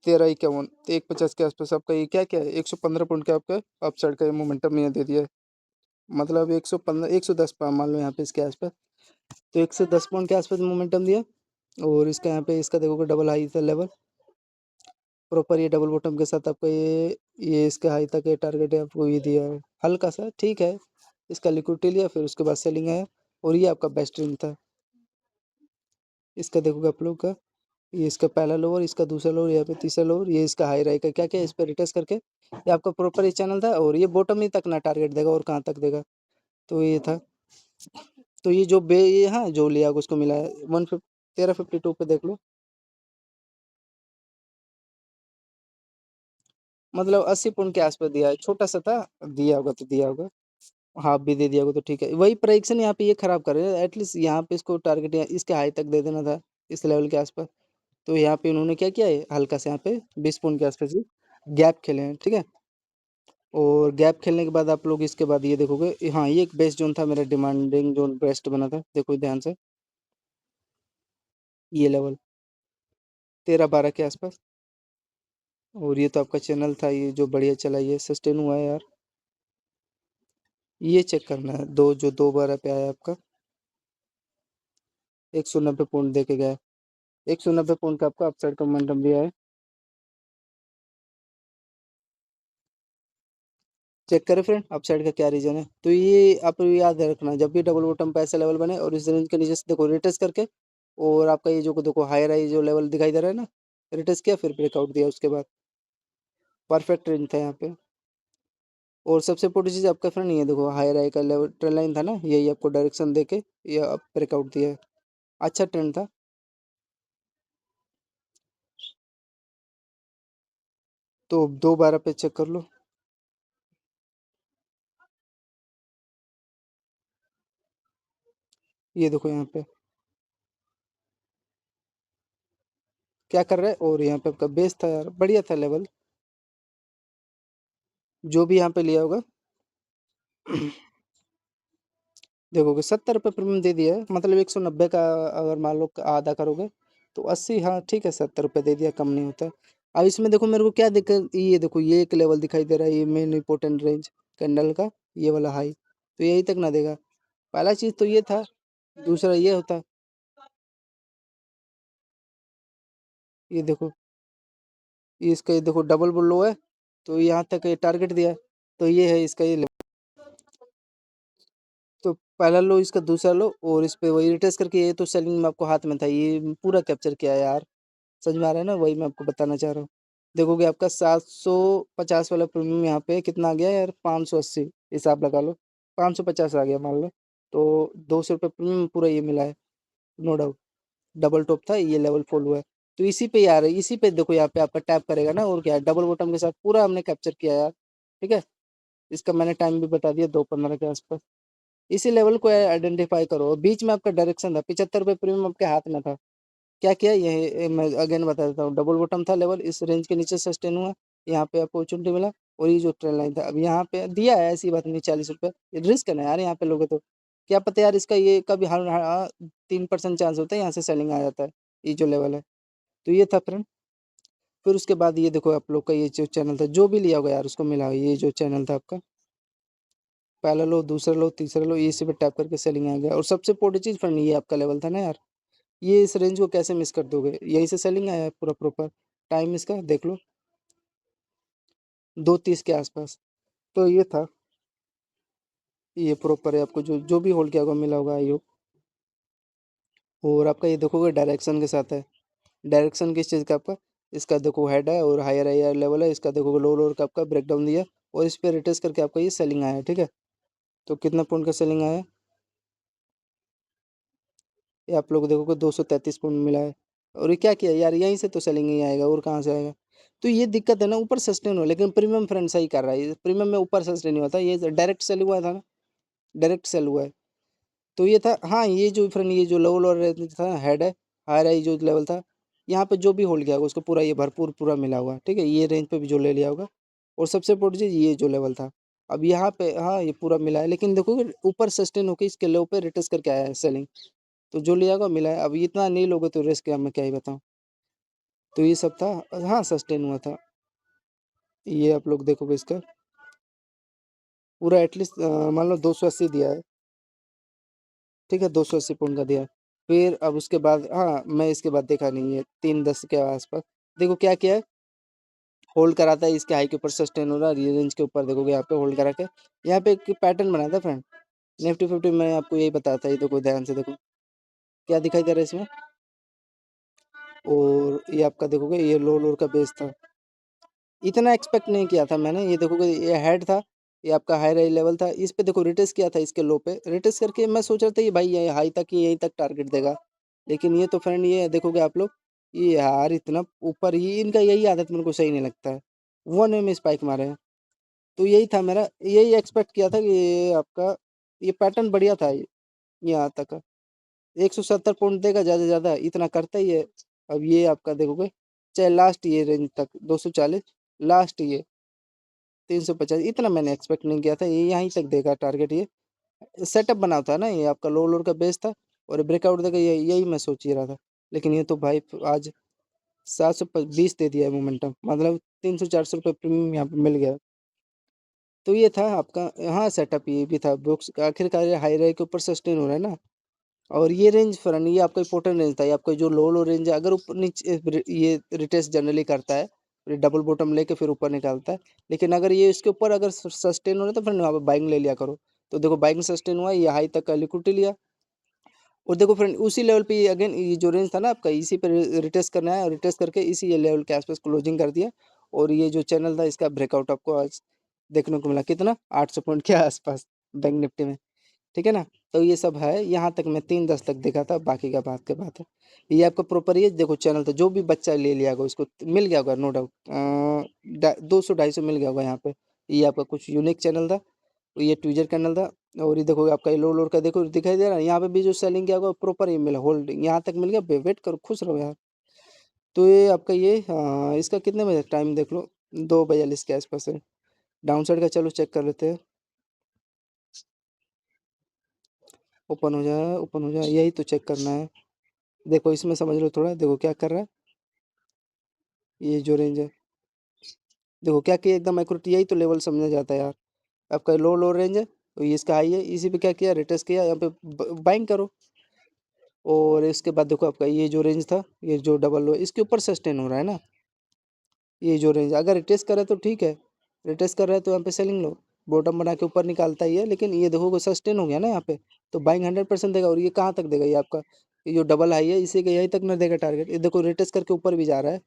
13 51, तो 150 के आसपास आपका ये क्या क्या है, 115 पॉइंट का आपका अपसाइड का मोमेंटम यहाँ दे दिया है। मतलब 115 110 मान लो यहाँ पे इसके आसपास। तो 110 पॉइंट के आसपास मोमेंटम दिया। और इसका यहाँ पे इसका देखोगे डबल हाई था लेवल, प्रॉपर ये डबल बॉटम के साथ आपका ये इसका हाई तक ये टारगेट है, आपको ये दिया है हल्का सा, ठीक है। इसका लिक्विडिटी लिया, फिर उसके बाद सेलिंग आया। और ये आपका बेस्ट रेंज था। इसका देखोगे आप लोग का, ये इसका पहला लोअर, इसका दूसरा लोअर, यहाँ पे तीसरा लोअर, ये इसका हाई रहेगा, क्या क्या इस पर रिटेस्ट करके ये आपका प्रॉपर ये चैनल था। और ये बॉटम ही तक ना टारगेट देगा, और कहाँ तक देगा। तो ये था। तो ये जो ये हाँ जो लिया उसको मिला है 150, 1352 पे देख लो। मतलब 80 पॉइंट के आसपास दिया है, छोटा सा था, दिया होगा तो दिया होगा। हाफ भी दे दिया होगा तो ठीक है, वही प्राइक्सन यहाँ पे ये खराब कर रहे हैं। एटलीस्ट यहाँ पे इसको टारगेट इसके हाई तक दे देना था, इस लेवल के आसपास। तो यहाँ पे इन्होंने क्या किया है, हल्का से यहाँ पे 20 पॉइंट के आसपास ही गैप खेले हैं, ठीक है। और गैप खेलने के बाद आप लोग इसके बाद ये देखोगे, हाँ ये एक बेस्ट जोन था मेरा, डिमांडिंग जोन बेस्ट बना था, देखो ध्यान से, ये लेवल 13 12 के आसपास। और ये तो आपका चैनल था, ये जो बढ़िया चला, ये सस्टेन हुआ है यार। ये चेक करना है, जो 2 बार पे आया आपका 190 पॉइंट दे के गया है। 190 पॉइंट का आपका अपसाइड का मोमेंटम दिया है। चेक करें फ्रेंड अपसाइड का क्या रीजन है। तो ये आप याद रखना, जब भी डबल बॉटम पे ऐसा लेवल बने और इस रेंज के नीचे से देखो रिटेस्ट करके, और आपका ये जो देखो हायर आई जो लेवल दिखाई दे रहा है ना, रिटेस्ट किया फिर ब्रेकआउट दिया, उसके बाद परफेक्ट रेंज था यहाँ पे। और सबसे इंपॉर्टेंट चीज़ आपका फ्रेंड ये देखो हायर आई का लेवल ट्रेंड लाइन था ना, यही आपको डायरेक्शन दे के ये अब ब्रेकआउट दिया है। अच्छा ट्रेंड था। तो 2 बार पे चेक कर लो। ये देखो यहाँ पे क्या कर रहा है, और यहाँ पे आपका बेस था यार, बढ़िया था लेवल जो भी यहाँ पे लिया होगा। देखोगे 70 रुपये प्रीमियम दे दिया है, मतलब 190 का अगर मान लो आधा करोगे तो 80, हाँ ठीक है 70 रुपये दे दिया, कम नहीं होता है। अब इसमें देखो मेरे को क्या दिक्कत, ये देखो ये एक लेवल दिखाई दे रहा है, ये मेन इंपॉर्टेंट रेंज कैंडल का, ये वाला हाई तो यही तक ना देगा। पहला चीज़ तो ये था, दूसरा ये होता, ये देखो ये इसका ये देखो डबल लो है, तो यहाँ तक ये टारगेट दिया है, तो ये है इसका ये तो पहला लो इसका, दूसरा लो, और इस पे वही रिटेस्ट करके, ये तो सेलिंग में आपको हाथ में था, ये पूरा कैप्चर किया है यार। समझ में आ रहा है ना, वही मैं आपको बताना चाह रहा हूँ। देखोगे आपका 750 वाला प्रीमियम यहाँ पे कितना आ गया यार, 580 हिसाब लगा लो, 550 आ गया मान लो। तो 200 रुपये प्रीमियम पूरा ये मिला है, नो डाउट। डबल टॉप था, ये लेवल फॉल हुआ है। तो इसी पे यार, इसी पे देखो यहाँ पे आपका टैप करेगा ना, और क्या है डबल बॉटम के साथ पूरा हमने कैप्चर किया यार। ठीक है, इसका मैंने टाइम भी बता दिया, 2:15 के आसपास। इसी लेवल को आइडेंटिफाई करो, बीच में आपका डायरेक्शन था, 75 रुपये प्रीमियम आपके हाथ में था। क्या किया, ये मैं अगेन बता देता हूँ, डबल बॉटम था लेवल, इस रेंज के नीचे सस्टेन हुआ, यहाँ पे अपॉर्चुनिटी मिला, और ये जो ट्रेंड लाइन था अब यहाँ पे दिया है, ऐसी बात नहीं, 40 रुपये रिस्क है ना यार यहाँ पे लोगे तो। क्या पता यार इसका ये कभी हर 3% चांस होता है यहाँ से सेलिंग आ जाता है, ये जो लेवल है। तो ये था फ्रेंड। फिर उसके बाद ये देखो आप लोग का ये जो चैनल था, जो भी लिया होगा यार उसको मिला, ये जो चैनल था आपका, पहला लो, दूसरा लो, तीसरा लो, इसी पे टैप करके सेलिंग आ गया। और सबसे इंपॉर्टेंट चीज़ फ्रेंड, ये आपका लेवल था ना यार, ये इस रेंज को कैसे मिस कर दोगे, यहीं से सेलिंग आया है पूरा प्रॉपर। टाइम इसका देख लो, 2:30 के आसपास। तो ये था, ये प्रॉपर है, आपको जो जो भी होल्ड किया होगा मिला होगा आई होप। और आपका ये देखोगे डायरेक्शन के साथ है, डायरेक्शन किस चीज़ का आपका, इसका देखो हेड है और हायर हायर लेवल है, इसका देखोगे लो लोअर का आपका ब्रेक डाउन दिया, और इस पर रिटेस्ट करके आपका ये सेलिंग आया है। ठीक है, तो कितना पॉइंट का सेलिंग आया, ये आप लोग देखोगे 233 पॉइंट मिला है। और ये क्या किया यार, यहीं से तो सेलिंग ही आएगा, और कहाँ से आएगा। तो ये दिक्कत है ना, ऊपर सस्टेन हो, लेकिन प्रीमियम फ्रेंड सही कर रहा है, प्रीमियम में ऊपर सस्टेन नहीं होता, ये डायरेक्ट सेल हुआ था ना, डायरेक्ट सेल हुआ है। तो ये था, हाँ ये जो फ्रेंड ये जो लो लोअर रेंज था, हेड है, हायर आई जो लेवल था, यहाँ पे जो भी होल्ड किया होगा उसको पूरा ये भरपूर पूरा मिला हुआ। ठीक है, ये रेंज पे भी जो ले लिया होगा। और सबसे इंपॉर्टेंट चीज़ ये जो लेवल था, अब यहाँ पे हाँ ये पूरा मिला है, लेकिन देखोगे ऊपर सस्टेन होकर इसके लो पे रिटेस्ट करके आया है सेलिंग। तो जो लिया होगा मिला है, अब इतना नहीं लोगे तो रिस्क क्या, मैं क्या ही बताऊँ। तो ये सब था, हाँ सस्टेन हुआ था। ये आप लोग देखोगे इसका पूरा एटलीस्ट मान लो 280 दिया है। ठीक है, 280 पॉइंट का दिया है। फिर अब उसके बाद हाँ, मैं इसके बाद देखा नहीं है, 3:10 के आसपास देखो क्या किया है, होल्ड कराता है इसके हाई के ऊपर सस्टेन हो रहा है, ये रेंज के ऊपर देखोगे यहाँ पे होल्ड करा के, यहाँ पे एक पैटर्न बना था फ्रेंड। निफ्टी 50 में आपको यही बताया था, ये देखो ध्यान से देखो क्या दिखाई दे रहा है इसमें। और ये आपका देखोगे ये लो लोअर का बेस था, इतना एक्सपेक्ट नहीं किया था मैंने। ये देखोगे ये हेड था, ये आपका हाई हाई लेवल था, इस पे देखो रिटेस्ट किया था, इसके लो पे रिटेस्ट करके मैं सोच रहा था ये भाई ये हाई तक ही यहीं तक टारगेट देगा। लेकिन ये तो फ्रेंड ये देखोगे आप लोग, ये यार इतना ऊपर, ये इनका यही आदत मेरे को सही नहीं लगता है, 1 वे में स्पाइक मारे हैं। तो यही था मेरा, यही एक्सपेक्ट किया था कि ये आपका ये पैटर्न बढ़िया था, ये यहाँ तक का 170 पॉइंट देगा ज़्यादा से ज़्यादा, इतना करता ही है। अब ये आपका देखोगे चाहे लास्ट ये रेंज तक 240, लास्ट ये 350, इतना मैंने एक्सपेक्ट नहीं किया था, ये यहीं तक देगा टारगेट। ये सेटअप बना था ना, ये आपका लो लोअर का बेस था, और ब्रेकआउट देगा, ये यही मैं सोच ही रहा था। लेकिन ये तो भाई आज 720 दे दिया है मोमेंटम, मतलब 300-400 रुपये प्रीमियम यहाँ पे मिल गया। तो ये था आपका, हाँ सेटअप ये भी था बुक्स, आखिरकार ये हाई राई के ऊपर सस्टेन हो रहा है ना। और ये रेंज फरन, ये आपका इंपॉर्टेंट रेंज था, ये आपका जो लो लो रेंज है, अगर ऊपर नीचे ये रिटेस्ट जनरली करता है, डबल बॉटम लेके फिर ऊपर निकालता है, लेकिन अगर ये इसके ऊपर अगर सस्टेन हो रहा है तो फिर वहाँ पे बाइंग ले लिया करो। तो देखो बाइंग सस्टेन हुआ, ये हाई तक का लिक्विडिटी लिया, और देखो फ्रेंड उसी लेवल पे ये अगेन ये जो रेंज था ना आपका, इसी पे रिटेस्ट करना है, और रिटेस्ट करके इसी ये लेवल के आसपास क्लोजिंग कर दिया, और ये जो चैनल था इसका ब्रेकआउट आपको आज देखने को मिला, कितना 800 पॉइंट के आसपास बैंक निफ्टी में, ठीक है ना। तो ये सब है, यहाँ तक मैं 3-10 तक देखा था, बाकी का बात के बात है। ये आपका प्रॉपर ये देखो चैनल था, जो भी बच्चा ले लिया होगा उसको मिल गया होगा नो डाउट, 200-250 मिल गया होगा यहाँ पे। ये आपका कुछ यूनिक चैनल था, ये ट्विजर कैनल था, और ये देखो आपका ये लो लोड का देखो दिखाई दे रहा है, यहाँ पे भी जो सेलिंग किया होगा प्रॉपर ये मिला, होल्डिंग यहाँ तक मिल गया, वेट करो खुश रहो यार। तो ये आपका ये इसका कितने बजे टाइम देख लो, 2:42 के आसपास है। डाउन साइड का चलो चेक कर लेते हैं, ओपन हो जाए, यही तो चेक करना है। देखो इसमें समझ लो थोड़ा, देखो क्या कर रहा है, ये जो रेंज है देखो क्या किया, एकदम एक्यूरेट, यही तो लेवल समझा जाता है यार। आपका लो लो रेंज है, तो ये इसका हाई है, इसी पे क्या किया, रिटेस्ट किया, यहाँ पे बाइंग करो, और इसके बाद देखो आपका ये जो रेंज था, ये जो डबल लो इसके ऊपर सस्टेन हो रहा है ना, ये जो रेंज अगर रिटेस्ट करे तो ठीक है, रिटेस्ट कर रहा है तो यहाँ पे सेलिंग लो, बॉटम बना के ऊपर निकालता ही है, लेकिन ये देखो सस्टेन हो गया ना यहाँ पे, तो बाइंग 100% देगा, और ये कहाँ तक देगा, ये आपका ये जो डबल हाई है इसी के यही तक ना देगा टारगेट, ये देखो रिटेस्ट करके ऊपर भी जा रहा है।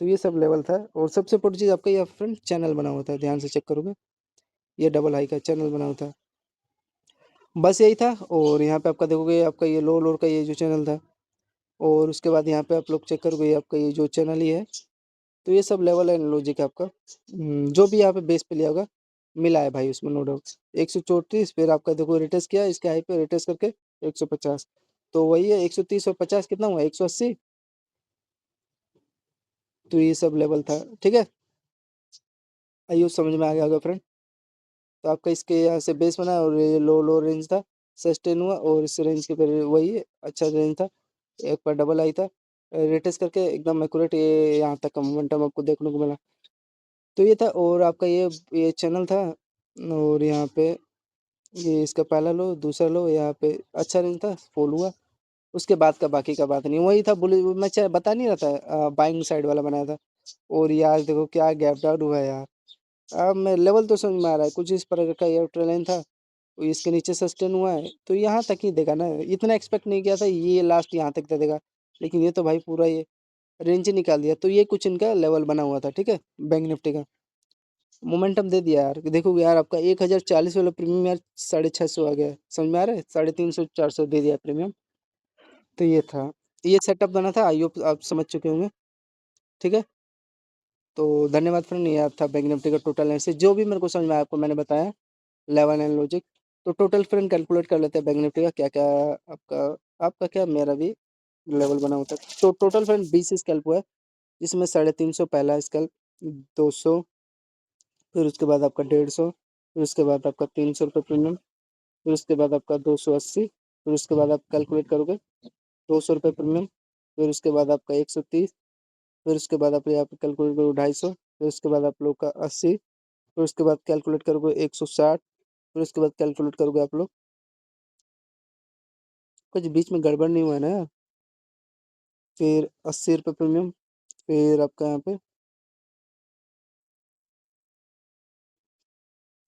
तो ये सब लेवल था, और सबसे बड़ी चीज़ आपका ये फ्रेंड चैनल बना हुआ था, ध्यान से चेक करोगे, ये डबल हाई का चैनल बना हुआ था, बस यही था। और यहाँ पे आपका देखोगे आपका ये लो लोड का ये जो चैनल था, और उसके बाद यहाँ पे आप लोग चेक करोगे आपका ये जो चैनल ही है, तो ये सब लेवल है लॉजिक आपका, जो भी यहाँ पे बेस पे लिया होगा मिला है भाई उसमें नो डाउट। 134, फिर आपका देखो रिटेस्ट किया, इसके हाई पे रिटेस्ट करके 150, तो वही है 130 और 50 कितना हुआ, 180। तो ये सब लेवल था, ठीक है, आइयो समझ में आ गया होगा फ्रेंड। तो आपका इसके यहाँ से बेस बना, और ये लो लो रेंज था, सस्टेन हुआ, और इस रेंज के फिर वही है, अच्छा रेंज था, एक बार डबल आई था, रिटेस्ट करके एकदम एक्यूरेट ये यहाँ तक का मोमेंटम आपको देखने को मिला। तो ये था, और आपका ये चैनल था, और यहाँ पे ये इसका पहला लो दूसरा लो, यहाँ पे अच्छा रेंज था, फॉल हुआ, उसके बाद का बाकी का बात नहीं, वही था बुल, मैं बता नहीं रहा था बाइंग साइड वाला बनाया था। और यार देखो क्या गैप डाउन हुआ है यार, अब मैं लेवल तो समझ में आ रहा है, कुछ इस प्रकार का ये ट्रेन था, और इसके नीचे सस्टेन हुआ है, तो यहाँ तक ही देगा ना, इतना एक्सपेक्ट नहीं किया था ये लास्ट यहाँ तक दे देगा, लेकिन ये तो भाई पूरा ये रेंज ही निकाल दिया। तो ये कुछ इनका लेवल बना हुआ था, ठीक है, बैंक निफ्टी का मोमेंटम दे दिया यार। देखो यार आपका 1040 वाला प्रीमियम यार 650 आ गया है, समझ में आ रहा है, 350-400 दे दिया प्रीमियम। तो ये था, ये सेटअप बना था, आई होप आप समझ चुके होंगे, ठीक है। तो धन्यवाद फ्रेंड, ये था बैंक निफ्टी का टोटल एनालिसिस, जो भी मेरे को समझ में आया आपको मैंने बताया, लेवल एंड लॉजिक। तो टोटल फ्रेंड कैलकुलेट कर लेते हैं बैंक निफ्टी का क्या क्या, आपका आपका क्या मेरा भी लेवल बना होता है। तो टोटल फ्रेंड 20 स्कैल्प हुआ है, जिसमें 350 पहला स्कैल्प, 200, फिर उसके बाद आपका 150, फिर उसके बाद आपका 300 रुपये प्रीमियम, फिर उसके बाद आपका 280, फिर उसके बाद आप कैलकुलेट करोगे 200 रुपये प्रीमियम, फिर उसके बाद आपका 130, फिर उसके बाद आप यहाँ पे कैलकुलेट करोगे 250, फिर उसके बाद आप लोग का 80, फिर उसके बाद कैलकुलेट करोगे 160, फिर उसके बाद कैलकुलेट करोगे आप लोग, कुछ बीच में गड़बड़ नहीं हुआ है ना, फिर 80 रुपये प्रीमियम, फिर आपका यहाँ पे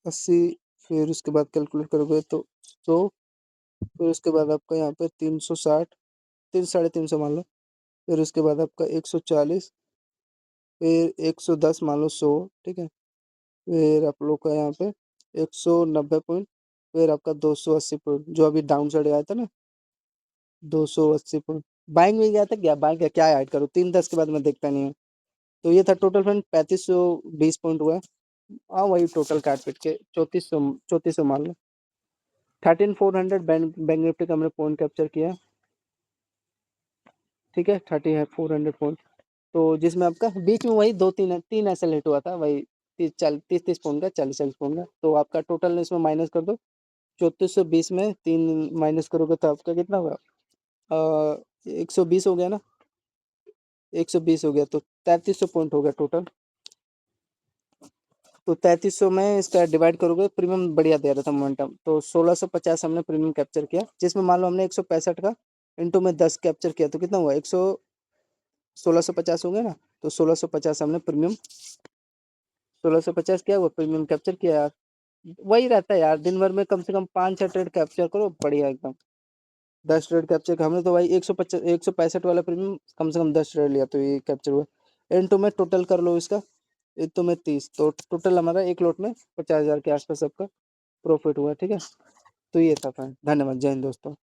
80, फिर उसके बाद कैलकुलेट करोगे तो 100, फिर उसके बाद आपका यहाँ पे 360, 300-350 मान लो, फिर उसके बाद आपका 140, फिर 110 मान लो 100, ठीक है, फिर आप लोग का यहाँ पे 190 पॉइंट, फिर आपका 280 पॉइंट, जो अभी डाउन साइड आया था ना 280 पॉइंट, बाइंग में गया था क्या, बाइंग का क्या ऐड करूँ, 3-10 के बाद मैं देखता नहीं हूँ। तो ये था टोटल फ्रेंड 3520 पॉइंट हुआ। हाँ वही टोटल काट पीट के 3400 मान लो, 13400 बैंक निफ्टी का हमने पॉइंट कैप्चर किया, ठीक है, 3400 पॉइंट। तो जिसमें आपका बीच में वही दो तीन तीन ऐसा लेट हुआ था, वही 30-30 पॉइंट का, 40-40 पॉइंट का, तो आपका टोटल इसमें माइनस कर दो, 3420 में 3 माइनस करोगे तो आपका कितना होगा, 120 हो गया ना, 120 हो गया, तो 3300 पॉइंट हो गया टोटल। तो 3300 में इसका डिवाइड करोगे, प्रीमियम बढ़िया दे रहा था मोमेंटम, तो 1650 हमने प्रीमियम कैप्चर किया, जिसमें मान लो हमने 165 का इंटू में 10 कैप्चर किया, तो कितना हुआ 1650 हो गया ना। तो 1650 हमने प्रीमियम 1650 क्या हुआ, प्रीमियम कैप्चर किया यार। वही रहता है यार, दिन भर में कम से कम 5-6 ट्रेड कैप्चर करो, बढ़िया एकदम। 10 ट्रेड कैप्चर हमने तो भाई 165 वाला प्रीमियम कम से कम 10 ट्रेड लिया, तो ये कैप्चर हुआ। इंटू में टोटल कर लो इसका, इंटू में 30, तो टोटल हमारा एक लॉट में 50,000 के आसपास सबका प्रॉफिट हुआ, ठीक है। तो ये था फ्रेंड, धन्यवाद, जय हिंद दोस्तों।